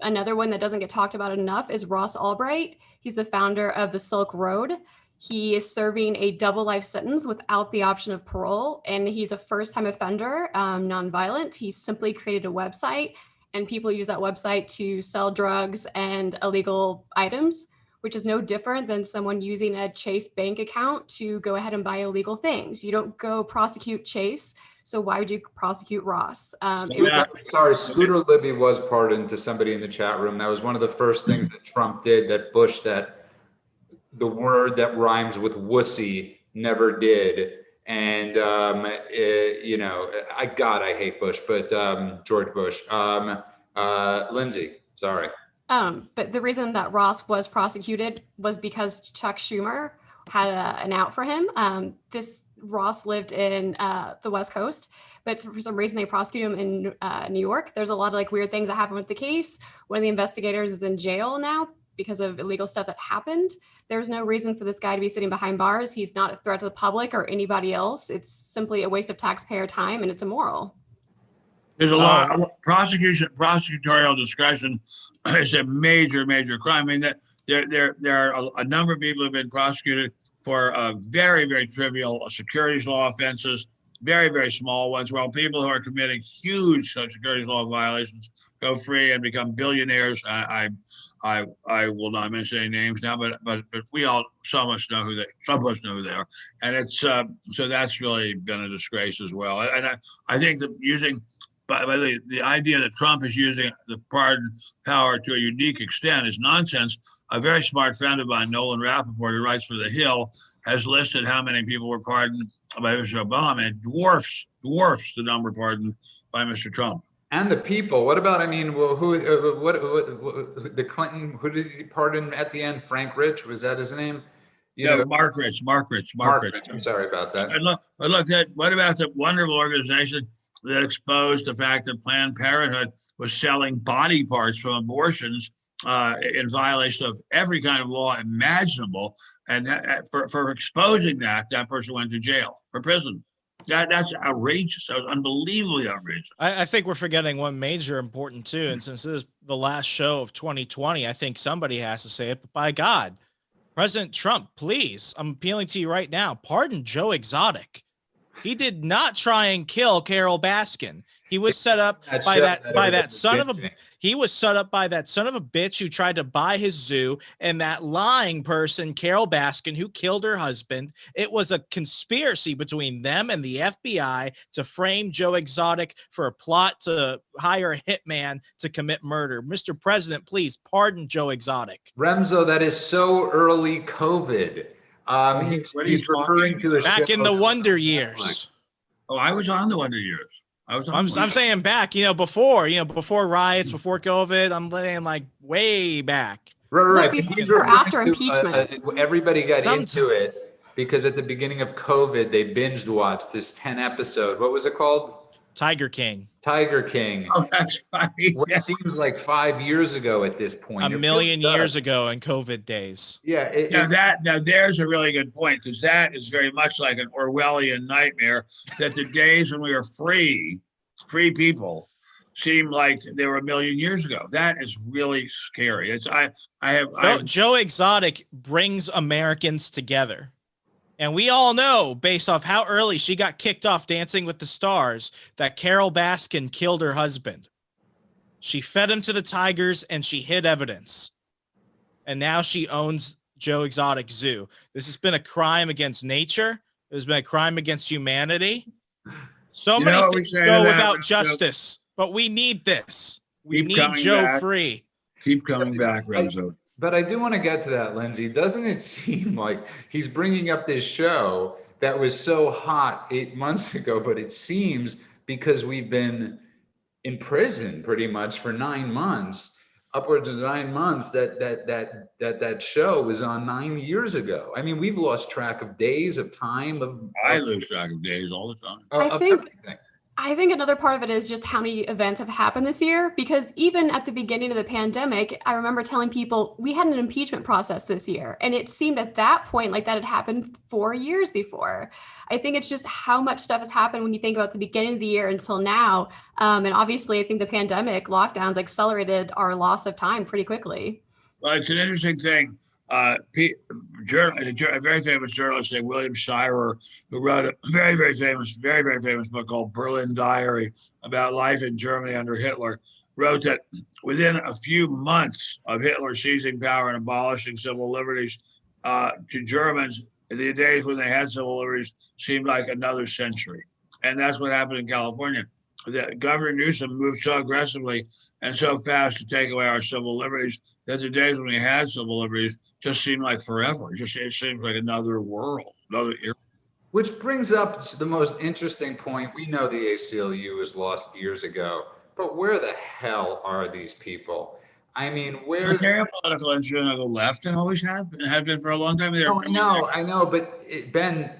Speaker 4: Another one that doesn't get talked about enough is Ross Ulbright. He's the founder of the Silk Road. He is serving a double life sentence without the option of parole, and he's a first-time offender, nonviolent. He simply created a website, and people use that website to sell drugs and illegal items, which is no different than someone using a Chase bank account to go ahead and buy illegal things. You don't go prosecute Chase, so why would you prosecute Ross?
Speaker 2: Sorry, Scooter Libby was pardoned to somebody in the chat room. That was one of the first things that Trump did, that Bush, that the word that rhymes with wussy never did. And, you know, I hate Bush, but George Bush. Lindsay, sorry.
Speaker 4: But the reason that Ross was prosecuted was because Chuck Schumer had an out for him. This Ross lived in the West Coast, but for some reason they prosecuted him in New York. There's a lot of like weird things that happened with the case. One of the investigators is in jail now because of illegal stuff that happened. There's no reason for this guy to be sitting behind bars. He's not a threat to the public or anybody else. It's simply a waste of taxpayer time, and it's immoral.
Speaker 1: There's a lot of prosecutorial discretion is a major crime. I mean, there are a number of people who have been prosecuted for very, very trivial securities law offenses, very small ones, while people who are committing huge securities law violations go free and become billionaires. I will not mention any names now, but we all, some of us know who they are, and it's so that's really been a disgrace as well. And I think that by the way, the idea that Trump is using the pardon power to a unique extent is nonsense. A very smart friend of mine, Nolan Rappaport, who writes for The Hill, has listed how many people were pardoned by Mr. Obama, and dwarfs the number pardoned by Mr. Trump.
Speaker 2: And the people. What about? I mean, well, the Clinton? Who did he pardon at the end? Frank Rich, was that his name?
Speaker 1: Mark Rich.
Speaker 2: I'm sorry about that.
Speaker 1: And look, what about the wonderful organization that exposed the fact that Planned Parenthood was selling body parts from abortions in violation of every kind of law imaginable, and for exposing that person went to jail, or prison. That's outrageous. That was unbelievably outrageous.
Speaker 3: I think we're forgetting one major important too. And since this is the last show of 2020, I think somebody has to say it. But by God, President Trump, please, I'm appealing to you right now. Pardon Joe Exotic. He did not try and kill Carol Baskin. He was set up by that son of a bitch who tried to buy his zoo, and that lying person, Carol Baskin, who killed her husband. It was a conspiracy between them and the FBI to frame Joe Exotic for a plot to hire a hitman to commit murder. Mr. President, please pardon Joe Exotic.
Speaker 2: Remzo, that is so early COVID. He's referring to a
Speaker 3: back
Speaker 2: show
Speaker 3: in the Wonder Years.
Speaker 1: Oh, I was on the Wonder Years.
Speaker 3: I'm saying back, before riots, before COVID. I'm saying like way back.
Speaker 2: Right.
Speaker 4: Before after impeachment.
Speaker 2: Everybody got into it because at the beginning of COVID, they binged watched this 10 episode. What was it called?
Speaker 3: Tiger King.
Speaker 1: Oh, that's right.
Speaker 2: What seems like 5 years ago at this point.
Speaker 3: A million years ago in COVID days.
Speaker 2: Yeah.
Speaker 1: Now there's a really good point, because that is very much like an Orwellian nightmare, that the days when we were free people seem like they were a million years ago. That is really scary.
Speaker 3: Joe Exotic brings Americans together. And we all know, based off how early she got kicked off Dancing with the Stars, that Carol Baskin killed her husband. She fed him to the tigers and she hid evidence. And now she owns Joe Exotic Zoo. This has been a crime against nature. It has been a crime agast humanity. So many things go without justice, but we need this. We need Joe free.
Speaker 1: Keep coming back, Renzo.
Speaker 2: But I do want to get to that, Lindsay. Doesn't it seem like he's bringing up this show that was so hot 8 months ago, but it seems because we've been in prison pretty much for 9 months, upwards of 9 months, that show was on 9 years ago. I mean, we've lost track of days, of time,
Speaker 1: I lose track of days all the time.
Speaker 2: of everything.
Speaker 4: I think another part of it is just how many events have happened this year, because even at the beginning of the pandemic, I remember telling people we had an impeachment process this year. And it seemed at that point like that had happened 4 years before. I think it's just how much stuff has happened when you think about the beginning of the year until now. And obviously, I think the pandemic lockdowns accelerated our loss of time pretty quickly.
Speaker 1: Well, it's an interesting thing. A very famous journalist named William Shirer, who wrote a very, very famous book called Berlin Diary about life in Germany under Hitler, wrote that within a few months of Hitler seizing power and abolishing civil liberties, to Germans, the days when they had civil liberties seemed like another century. And that's what happened in California. Governor Newsom moved so aggressively and so fast to take away our civil liberties that the days when we had civil liberties just seemed like forever. It seems like another world, another era.
Speaker 2: Which brings up the most interesting point. We know the ACLU was lost years ago, but where the hell are these people? I mean,
Speaker 1: they're a political instrument of the left and always have been for a long time.
Speaker 2: I know, but Ben,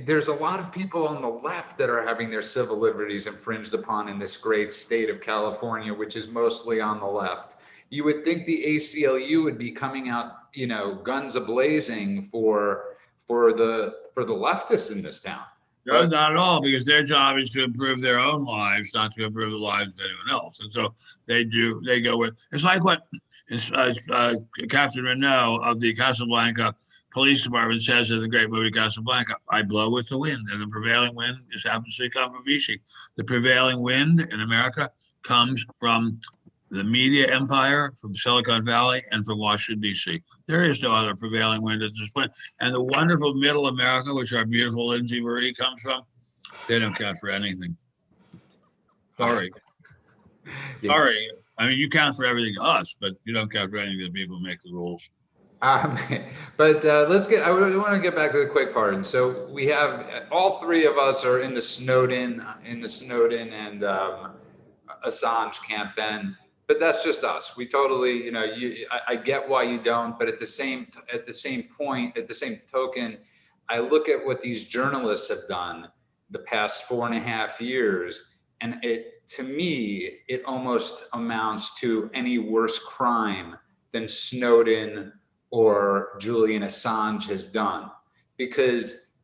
Speaker 2: there's a lot of people on the left that are having their civil liberties infringed upon in this great state of California, which is mostly on the left. You would think the ACLU would be coming out, guns a-blazing for the leftists in this town.
Speaker 1: No, not at all, because their job is to improve their own lives, not to improve the lives of anyone else. And so they go with, it's like what Captain Renault of the Casablanca Police Department says in the great movie Casablanca: I blow with the wind, and the prevailing wind just happens to come from Vichy. The prevailing wind in America comes from the media empire, from Silicon Valley, and from Washington, D.C. There is no other prevailing wind at this point. And the wonderful middle America, which our beautiful Lindsay Marie comes from, they don't count for anything. Sorry.
Speaker 2: Yeah.
Speaker 1: Sorry. I mean, you count for everything to us, but you don't count for anything to the people who make the rules.
Speaker 2: But I want to get back to the quick part. And so we have, all three of us are in the Snowden and Assange camp, Ben. But that's just us. We totally, I get why you don't, but at the same token, I look at what these journalists have done the past 4.5 years, and to me, it almost amounts to any worse crime than Snowden or Julian Assange has done. Because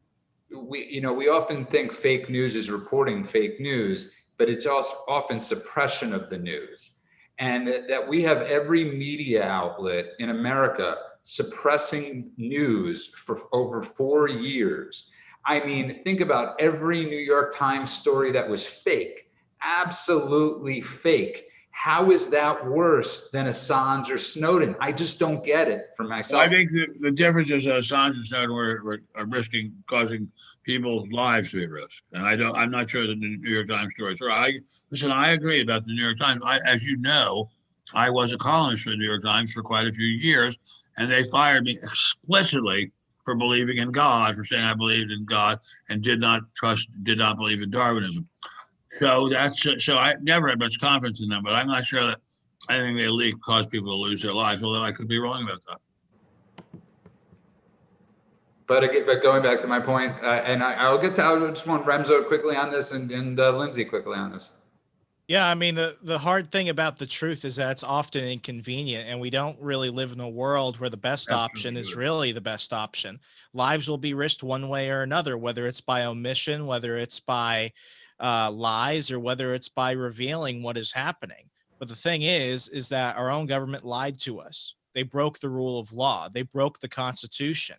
Speaker 2: we often think fake news is reporting fake news, but it's also often suppression of the news. And that we have every media outlet in America suppressing news for over 4 years. I mean, think about every New York Times story that was fake, absolutely fake. How is that worse than Assange or Snowden? I just don't get it for myself.
Speaker 1: Well, I think the difference is that Assange and Snowden are causing people's lives to be at risk. And I'm not sure that the New York Times stories are. I agree about the New York Times. As you know, I was a columnist for the New York Times for quite a few years, and they fired me explicitly for believing in God, for saying I believed in God and did not believe in Darwinism. So I never had much confidence in them, but I'm not sure that anything they leak caused people to lose their lives, although I could be wrong about that.
Speaker 2: But going back to my point, and I just want Remzo quickly on this and Lindsay quickly on this.
Speaker 3: Yeah, I mean, the hard thing about the truth is that it's often inconvenient, and we don't really live in a world where the best option is really the best option. Lives will be risked one way or another, whether it's by omission, whether it's by lies, or whether it's by revealing what is happening. But the thing is that our own government lied to us. They broke the rule of law. They broke the Constitution.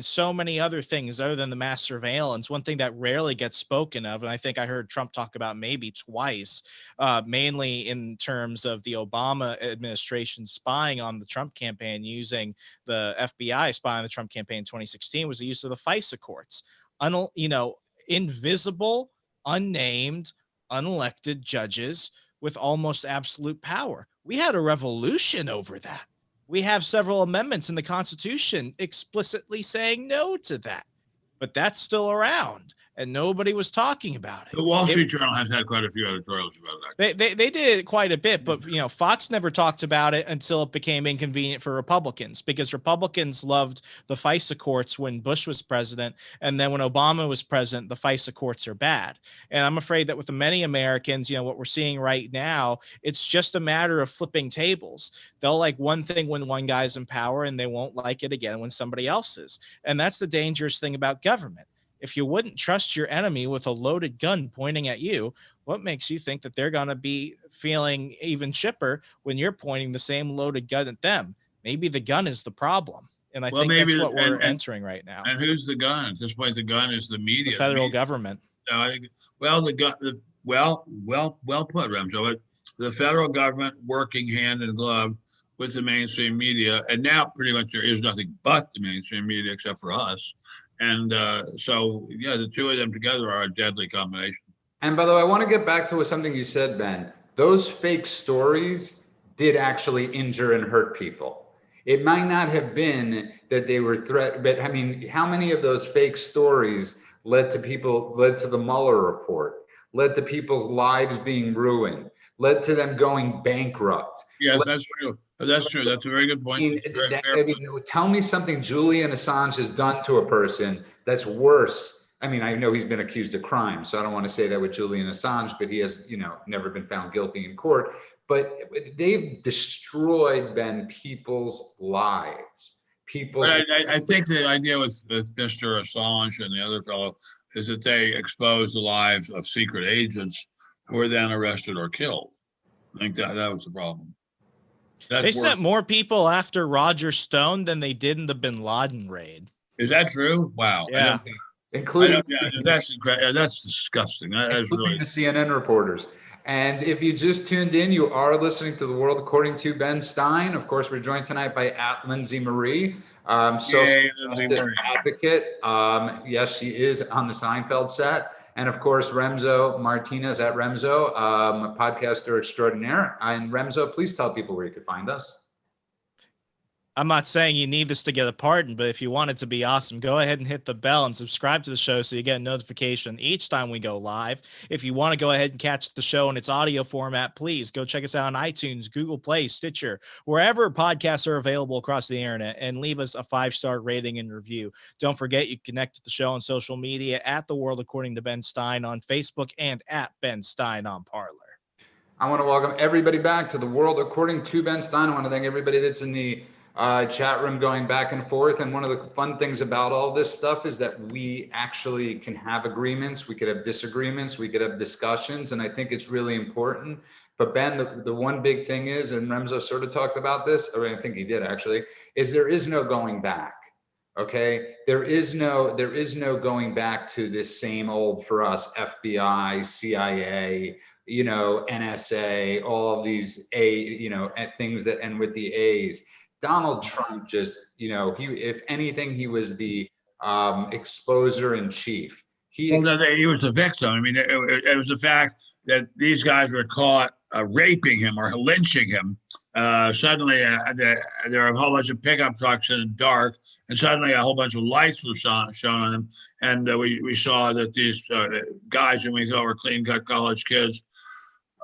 Speaker 3: So many other things other than the mass surveillance. One thing that rarely gets spoken of, and I think I heard Trump talk about maybe twice, mainly in terms of the Obama administration spying on the Trump campaign, using the FBI spying on the Trump campaign in 2016, was the use of the FISA courts. Invisible, unnamed, unelected judges with almost absolute power. We had a revolution over that. We have several amendments in the Constitution explicitly saying no to that, but that's still around and nobody was talking about it.
Speaker 1: The Wall Street Journal has had quite a few editorials about that.
Speaker 3: They did it quite a bit, but Fox never talked about it until it became inconvenient for Republicans, because Republicans loved the FISA courts when Bush was president, and then when Obama was president, the FISA courts are bad. And I'm afraid that with the many Americans, what we're seeing right now, it's just a matter of flipping tables. They'll like one thing when one guy's in power, and they won't like it again when somebody else is. And that's the dangerous thing about government. If you wouldn't trust your enemy with a loaded gun pointing at you, what makes you think that they're going to be feeling even chipper when you're pointing the same loaded gun at them? Maybe the gun is the problem. And I think that's what we're entering right now.
Speaker 1: And who's the gun? At this point, the gun is the media.
Speaker 3: The federal government.
Speaker 1: Well, the gun. Well put, Remzo. The federal government working hand in glove with the mainstream media, and now pretty much there is nothing but the mainstream media except for us. And so, yeah, the two of them together are a deadly combination.
Speaker 2: And by the way, I want to get back to something you said, Ben. Those fake stories did actually injure and hurt people. It might not have been that they were but I mean, how many of those fake stories led to the Mueller report, led to people's lives being ruined, led to them going bankrupt?
Speaker 1: Yes, that's true. That's true. That's a very good point.
Speaker 2: Tell me something Julian Assange has done to a person that's worse. I mean, I know he's been accused of crime, so I don't want to say that with Julian Assange, but he has, never been found guilty in court. But they've destroyed, Ben, people's lives.
Speaker 1: I think the idea with Mr. Assange and the other fellow is that they expose the lives of secret agents who were then arrested or killed. I think that was the problem.
Speaker 3: They sent more people after Roger Stone than they did in the Bin Laden raid.
Speaker 1: Is that true? Wow.
Speaker 3: Yeah.
Speaker 2: Including
Speaker 1: that's incredible. That's disgusting. That's really
Speaker 2: the CNN reporters. And if you just tuned in, you are listening to The World According to Ben Stein. Of course, we're joined tonight by @Lindsay Marie, social justice advocate. Yes, she is on the Seinfeld set. And of course, Remzo Martinez @Remzo, podcaster extraordinaire. And Remzo, please tell people where you could find us.
Speaker 3: I'm not saying you need this to get a pardon, but if you want it to be awesome, go ahead and hit the bell and subscribe to the show so you get a notification each time we go live. If you want to go ahead and catch the show in its audio format, please go check us out on iTunes, Google Play, Stitcher, wherever podcasts are available across the internet, and leave us a 5-star rating and review. Don't forget, you can connect to the show on social media @The World According to Ben Stein on Facebook and @Ben Stein on Parler.
Speaker 2: I want to welcome everybody back to The World According to Ben Stein. I want to thank everybody that's in the chat room going back and forth. And one of the fun things about all this stuff is that we actually can have agreements, we could have disagreements, we could have discussions, and I think it's really important. But Ben, the one big thing is, and Remzo sort of talked about this, or I think he did actually, is there is no going back. Okay, there is no going back to this same old for us FBI, CIA, NSA, all of these things that end with the A's. Donald Trump just, if anything, he was the exposer in chief. He
Speaker 1: was a victim. I mean, it was the fact that these guys were caught raping him or lynching him. Suddenly, there are a whole bunch of pickup trucks in the dark, and suddenly a whole bunch of lights were shown on them. And we saw that these guys whom we thought were clean-cut college kids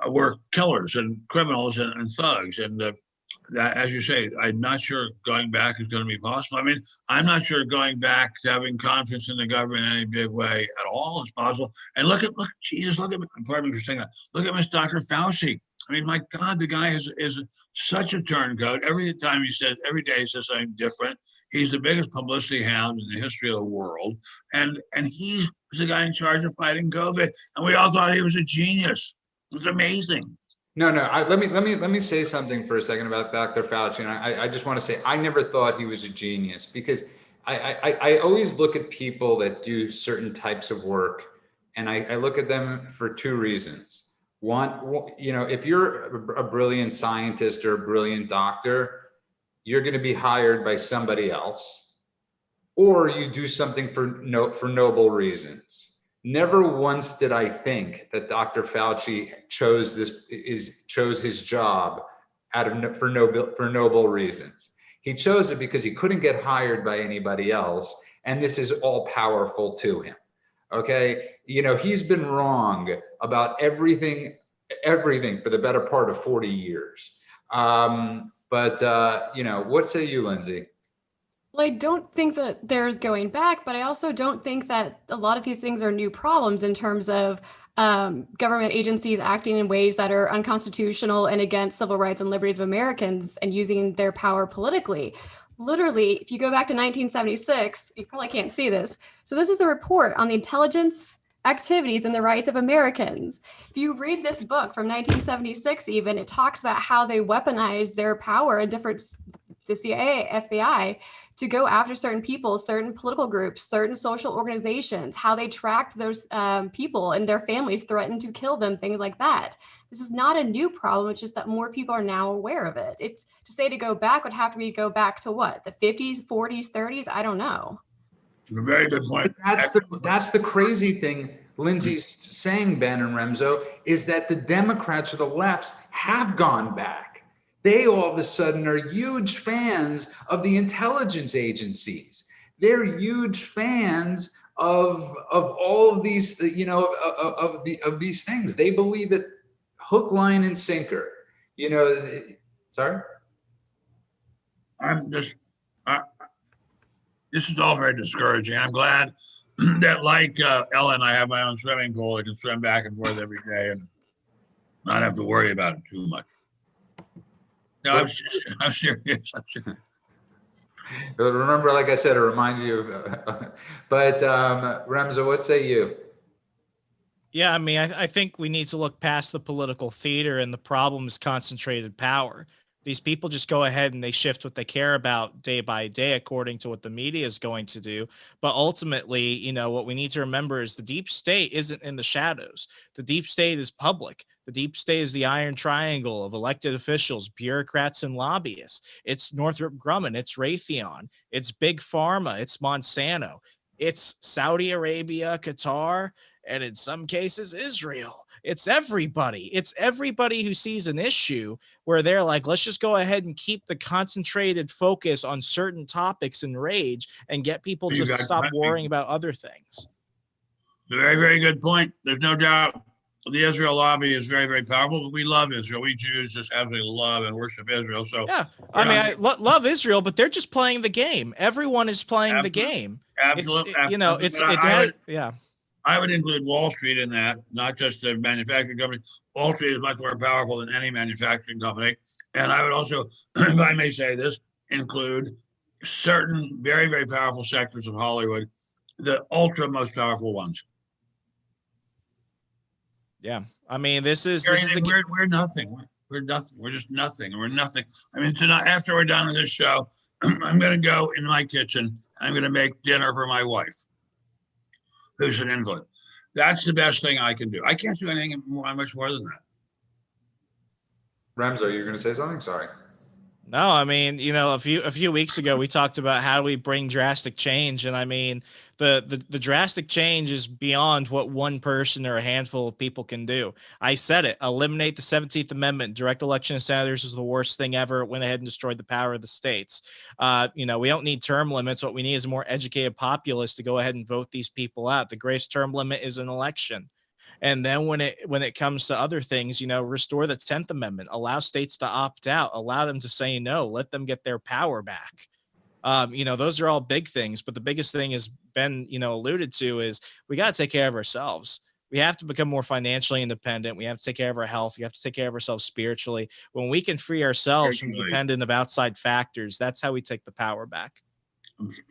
Speaker 1: were killers and criminals and thugs. And that, as you say, I'm not sure going back is going to be possible. I mean, I'm not sure going back to having confidence in the government in any big way at all is possible. And look, Jesus, pardon me for saying that. Look at Miss Dr. Fauci. I mean, my God, the guy is such a turncoat. Every day he says something different. He's the biggest publicity hound in the history of the world. And he was the guy in charge of fighting COVID. And we all thought he was a genius. It was amazing.
Speaker 2: No. Let me say something for a second about Dr. Fauci. And I just want to say, I never thought he was a genius, because I always look at people that do certain types of work, and I look at them for two reasons. One, if you're a brilliant scientist or a brilliant doctor, you're going to be hired by somebody else, or you do something for noble reasons. Never once did I think that Dr. Fauci chose his job for noble reasons. He chose it because he couldn't get hired by anybody else. And this is all powerful to him. Okay. You know, he's been wrong about everything for the better part of 40 years. You know, what say you, Lindsay?
Speaker 4: Well, I don't think that there's going back, but I also don't think that a lot of these things are new problems in terms of government agencies acting in ways that are unconstitutional and against civil rights and liberties of Americans and using their power politically. Literally, if you go back to 1976, you probably can't see this. So this is the report on the intelligence activities and the rights of Americans. If you read this book from 1976, even, it talks about how they weaponized their power in the CIA, FBI, to go after certain people, certain political groups, certain social organizations, how they tracked those people and their families, threatened to kill them, things like that. This is not a new problem. It's just that more people are now aware of it. If to say to go back would have to be go back to what, the 50s, 40s, 30s? I don't know.
Speaker 1: A very good point.
Speaker 2: That's the crazy thing Lindsay's saying, Ben and Remzo, is that the Democrats or the lefts have gone back. They all of a sudden are huge fans of the intelligence agencies. They're huge fans of all of these, you know, of these things. They believe it hook, line, and sinker. You know, sorry?
Speaker 1: This is all very discouraging. I'm glad that, like Ellen, I have my own swimming pool. I can swim back and forth every day and not have to worry about it too much. No, I'm serious. I'm serious.
Speaker 2: Remember, like I said, it reminds you of, but Remzo, what say you?
Speaker 3: Yeah, I mean, I think we need to look past the political theater, and the problem is concentrated power. These people just go ahead and they shift what they care about day by day according to what the media is going to do. But ultimately, you know, what we need to remember is the deep state isn't in the shadows. The deep state is public. The deep state is the iron triangle of elected officials, bureaucrats, and lobbyists. It's Northrop Grumman. It's Raytheon. It's Big Pharma. It's Monsanto. It's Saudi Arabia, Qatar, and in some cases, Israel. It's everybody. It's everybody who sees an issue where they're like, let's just go ahead and keep the concentrated focus on certain topics and rage and get people to stop worrying about other things.
Speaker 1: Very, very good point. There's no doubt the Israel lobby is very, very powerful, but we love Israel. We Jews just absolutely love and worship Israel. So
Speaker 3: yeah, I mean, I love Israel, but they're just playing the game. Everyone is playing the game.
Speaker 1: Absolutely.
Speaker 3: You know, yeah.
Speaker 1: I would include Wall Street in that, not just the manufacturing company. Wall Street is much more powerful than any manufacturing company. And I would also, if I may say this, include certain very, very powerful sectors of Hollywood, the ultra most powerful ones.
Speaker 3: Yeah. I mean, we're nothing. We're nothing. We're just nothing. We're nothing. I mean, tonight, after we're done with this show, I'm going to go in my kitchen. I'm going to make dinner for my wife, who's an invalid. That's the best thing I can do. I can't do anything much more than that.
Speaker 2: Remzo, you're going to say something? Sorry.
Speaker 3: No, I mean, you know, a few weeks ago, we talked about how do we bring drastic change. And I mean, the drastic change is beyond what one person or a handful of people can do. I said it, eliminate the 17th Amendment. Direct election of senators was the worst thing ever. It went ahead and destroyed the power of the states. You know, we don't need term limits. What we need is a more educated populace to go ahead and vote these people out. The greatest term limit is an election. And then when it comes to other things, you know, restore the 10th Amendment, allow states to opt out, allow them to say no, let them get their power back. You know, those are all big things. But the biggest thing is Ben, you know, alluded to is we got to take care of ourselves. We have to become more financially independent. We have to take care of our health. We have to take care of ourselves spiritually. When we can free ourselves from dependent of outside factors, that's how we take the power back.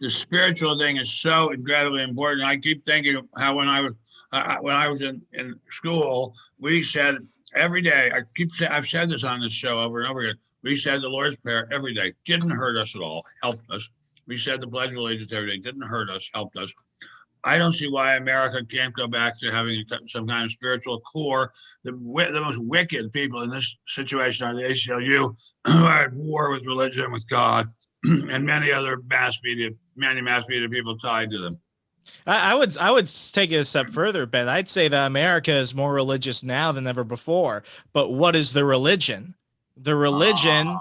Speaker 1: The spiritual thing is so incredibly important. I keep thinking of how when I was in school, we said every day, I've said this on this show over and over again, we said the Lord's Prayer every day. Didn't hurt us at all, helped us. We said the Pledge of Allegiance every day, didn't hurt us, helped us. I don't see why America can't go back to having some kind of spiritual core. The most wicked people in this situation are the ACLU, who are at war with religion, with God, and many other mass media people tied to them.
Speaker 3: I would take it a step further, Ben. I'd say that America is more religious now than ever before. But what is the religion? The religion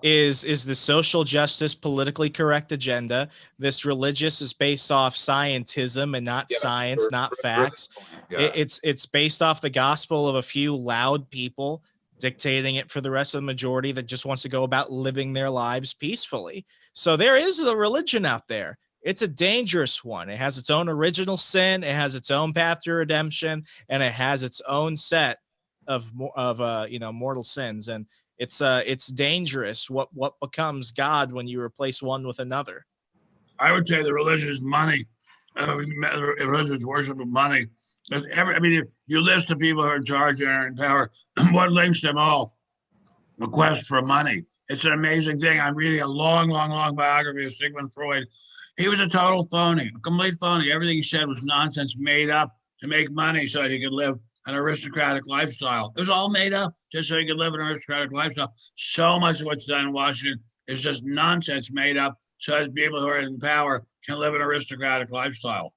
Speaker 3: is the social justice politically correct agenda. This religious is based off scientism and not science, not facts.
Speaker 2: Yes.
Speaker 3: It's based off the gospel of a few loud people dictating it for the rest of the majority that just wants to go about living their lives peacefully. So there is a religion out there. It's a dangerous one. It has its own original sin. It has its own path to redemption, and it has its own set of mortal sins. And it's dangerous what becomes God when you replace one with another.
Speaker 1: I would say the religion is money. Religion is worship of money. If you list the people who are in charge and are in power, what links them all? The quest for money. It's an amazing thing. I'm reading a long biography of Sigmund Freud. He was a total phony, a complete phony. Everything he said was nonsense, made up to make money so that he could live an aristocratic lifestyle. It was all made up just so he could live an aristocratic lifestyle. So much of what's done in Washington is just nonsense made up so that people who are in power can live an aristocratic lifestyle.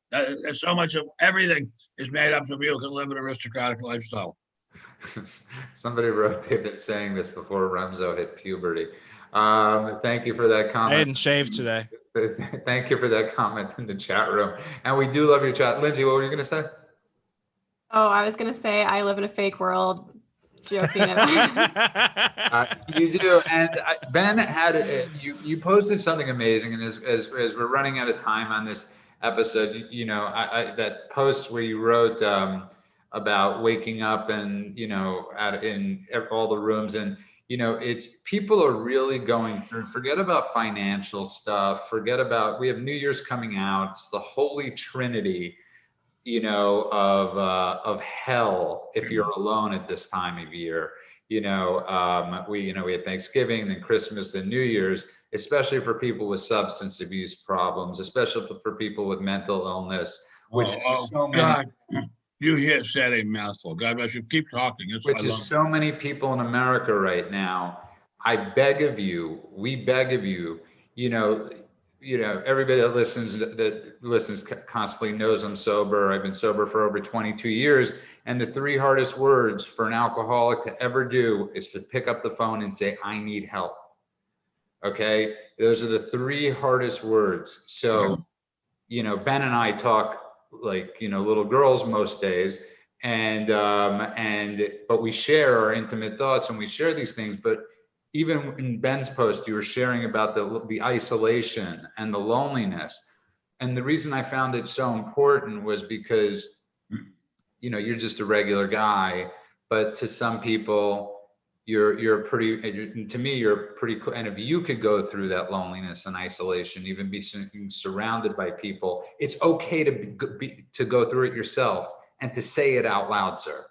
Speaker 1: So much of everything is made up so people can live an aristocratic lifestyle.
Speaker 2: Somebody wrote they've been saying this before Remzo hit puberty. Thank you for that comment.
Speaker 3: I didn't shave today.
Speaker 2: Thank you for that comment in the chat room. And we do love your chat. Lindsay, what were you going to say?
Speaker 4: Oh, I was going to say I live in a fake world. Joking.
Speaker 2: You do. And Ben had, you posted something amazing. And as we're running out of time on this episode, that post where you wrote about waking up and, in all the rooms, and, it's people are really going through, forget about financial stuff, we have New Year's coming out. It's the holy trinity, of hell if you're alone at this time of year. We had Thanksgiving, then Christmas, then New Year's, especially for people with substance abuse problems, especially for people with mental illness, which is so
Speaker 1: God. You said a mouthful. God bless you. Keep talking.
Speaker 2: So many people in America right now. I beg of you, we beg of you, everybody that listens constantly knows I'm sober. I've been sober for over 22 years. And the 3 hardest words for an alcoholic to ever do is to pick up the phone and say, I need help. Okay. Those are the 3 hardest words. So, Ben and I talk like, little girls most days, but we share our intimate thoughts and we share these things. But even in Ben's post, you were sharing about the isolation and the loneliness. And the reason I found it so important was because, you're just a regular guy, but to some people, you're pretty, to me, you're pretty cool. And if you could go through that loneliness and isolation, even be surrounded by people, it's okay to go through it yourself and to say it out loud, sir.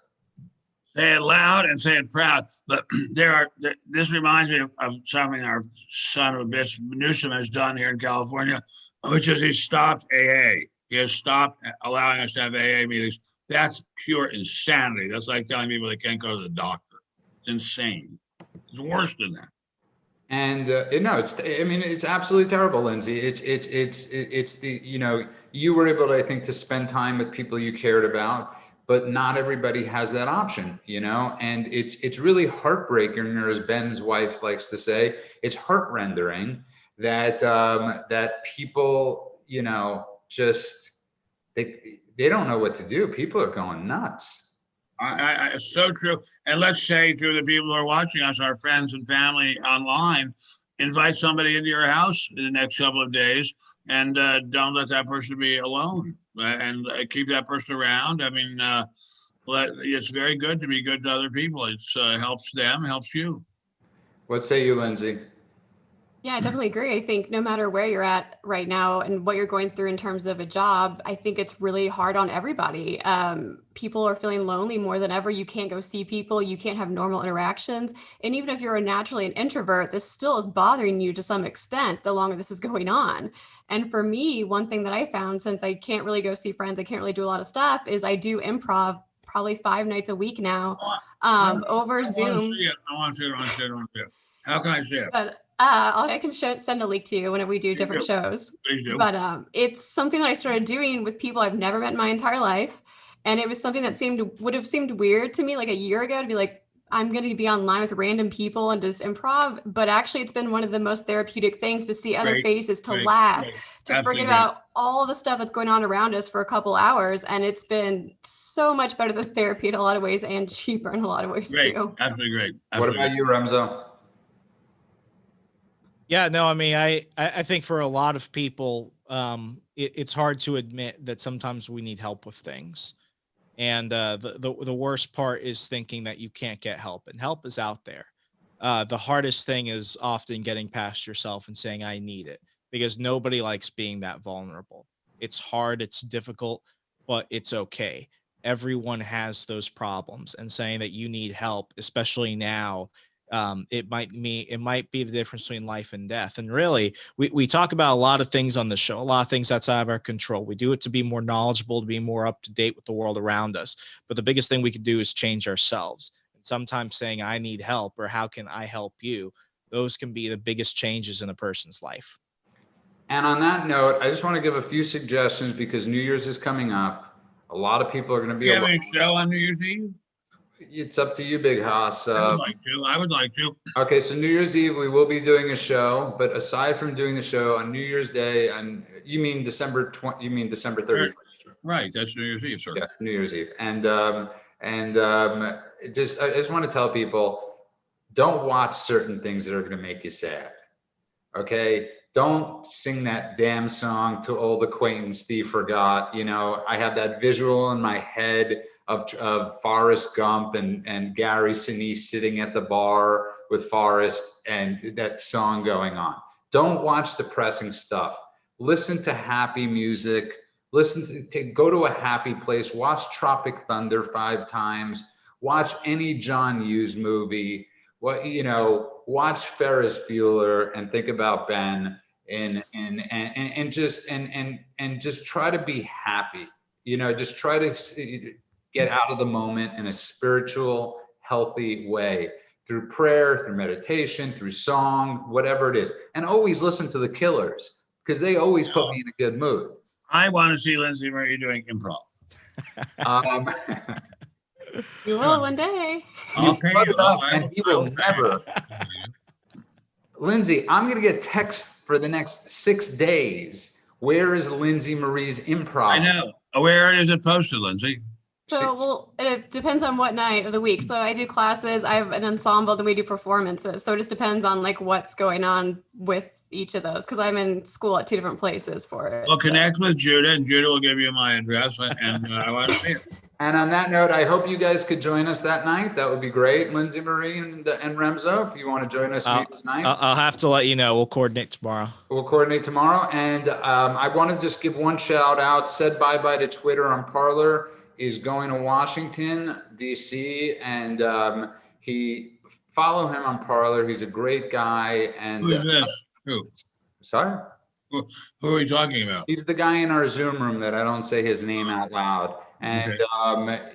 Speaker 1: Say it loud and say it proud. But this reminds me of something our son of a bitch, Newsom, has done here in California, which is he stopped AA. He has stopped allowing us to have AA meetings. That's pure insanity. That's like telling people they can't go to the doctor. It's insane. It's worse than that.
Speaker 2: And it's absolutely terrible, Lindsay. It's the, you were able to, I think, to spend time with people you cared about, but not everybody has that option, and it's really heartbreaking, or as Ben's wife likes to say, it's heart-rendering that people, just they don't know what to do. People are going nuts.
Speaker 1: It's so true. And let's say to the people who are watching us, our friends and family online, invite somebody into your house in the next couple of days, and don't let that person be alone, and keep that person around. I mean, it's very good to be good to other people. It helps them, helps you.
Speaker 2: What say you, Lindsay?
Speaker 4: Yeah, I definitely agree. I think no matter where you're at right now and what you're going through in terms of a job, I think it's really hard on everybody. People are feeling lonely more than ever. You can't go see people. You can't have normal interactions. And even if you're naturally an introvert, this still is bothering you to some extent the longer this is going on. And for me, one thing that I found, since I can't really go see friends, I can't really do a lot of stuff, is I do improv probably 5 nights a week now over Zoom.
Speaker 1: I want to see it. How can I see it?
Speaker 4: But I can send a link to you whenever we do different shows.
Speaker 1: Please do.
Speaker 4: But it's something that I started doing with people I've never met in my entire life. And it was something that would have seemed weird to me like a year ago to be like, I'm going to be online with random people and just improv, but actually it's been one of the most therapeutic things to see other faces, to laugh, to forget about all the stuff that's going on around us for a couple hours. And it's been so much better than therapy in a lot of ways and cheaper in a lot of ways too.
Speaker 1: Absolutely great.
Speaker 2: What about you, Remzo?
Speaker 3: Yeah, no, I mean, I think for a lot of people, it's hard to admit that sometimes we need help with things. And the worst part is thinking that you can't get help, and help is out there. The hardest thing is often getting past yourself and saying, I need it, because nobody likes being that vulnerable. It's hard, it's difficult, but it's okay. Everyone has those problems, and saying that you need help, especially now, it might be the difference between life and death. And really, we talk about a lot of things on the show, a lot of things outside of our control. We do it to be more knowledgeable, to be more up to date with the world around us. But the biggest thing we can do is change ourselves. And sometimes saying, I need help, or how can I help you? Those can be the biggest changes in a person's life.
Speaker 2: And on that note, I just want to give a few suggestions, because New Year's is coming up. A lot of people are going to be.
Speaker 1: You have a show on New Year's Eve?
Speaker 2: It's up to you, Big Haas.
Speaker 1: I would like to.
Speaker 2: Okay, so New Year's Eve, we will be doing a show, but aside from doing the show on New Year's Day, and you mean December 31st?
Speaker 1: Right, that's New Year's Eve, sir.
Speaker 2: Yes, New Year's Eve. And I just want to tell people, don't watch certain things that are going to make you sad. Okay, don't sing that damn song "To Old Acquaintance Be Forgot." You know, I have that visual in my head of Forrest Gump and Gary Sinise sitting at the bar with Forrest and that song going on. Don't watch depressing stuff. Listen to happy music. Go to a happy place. Watch Tropic Thunder 5 times. Watch any John Hughes movie. Watch Ferris Bueller and think about Ben, and just try to be happy. Just try to get out of the moment in a spiritual, healthy way, through prayer, through meditation, through song, whatever it is. And always listen to the Killers, because they always put me in a good mood.
Speaker 1: I want to see Lindsay Marie doing improv.
Speaker 4: You will one day.
Speaker 1: I'll pay you.
Speaker 2: And he will never. Lindsay, I'm going to get text for the next 6 days. Where is Lindsay Marie's improv?
Speaker 1: I know. Where is it posted, Lindsay?
Speaker 4: So, well, it depends on what night of the week. So I do classes, I have an ensemble, then we do performances. So it just depends on like what's going on with each of those, because I'm in school at 2 different places for it.
Speaker 1: Well, connect with Judah, and Judah will give you my address, and I want to see it.
Speaker 2: And on that note, I hope you guys could join us that night. That would be great. Lindsay Marie and Remzo, if you want to join us this night.
Speaker 3: I'll have to let you know. We'll coordinate tomorrow.
Speaker 2: And I want to just give one shout out. Said bye-bye to Twitter on Parler. Is going to Washington, D.C., and follow him on Parler. He's a great guy. And
Speaker 1: who is this? Who?
Speaker 2: Sorry?
Speaker 1: Who are we talking about?
Speaker 2: He's the guy in our Zoom room that I don't say his name out loud. And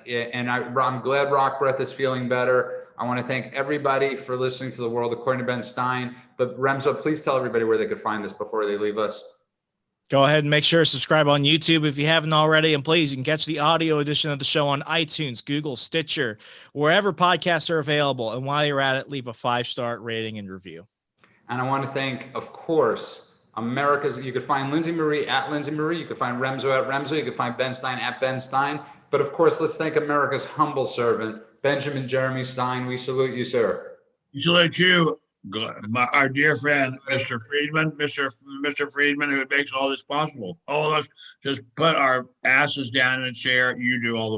Speaker 2: okay. I'm glad Rock Breath is feeling better. I want to thank everybody for listening to The World According to Ben Stein. But Remzo, please tell everybody where they could find this before they leave us.
Speaker 3: Go ahead and make sure to subscribe on YouTube if you haven't already. And please, you can catch the audio edition of the show on iTunes, Google, Stitcher, wherever podcasts are available. And while you're at it, leave a 5-star rating and review.
Speaker 2: And I want to thank, of course, you could find Lindsay Marie at Lindsay Marie. You could find Remzo at Remzo. You could find Ben Stein at Ben Stein. But of course, let's thank America's humble servant, Benjamin Jeremy Stein. We salute you, sir.
Speaker 1: We salute you, our dear friend, Mr. Friedman, Mr. Friedman, who makes all this possible. All of us just put our asses down in a chair. You do all the work.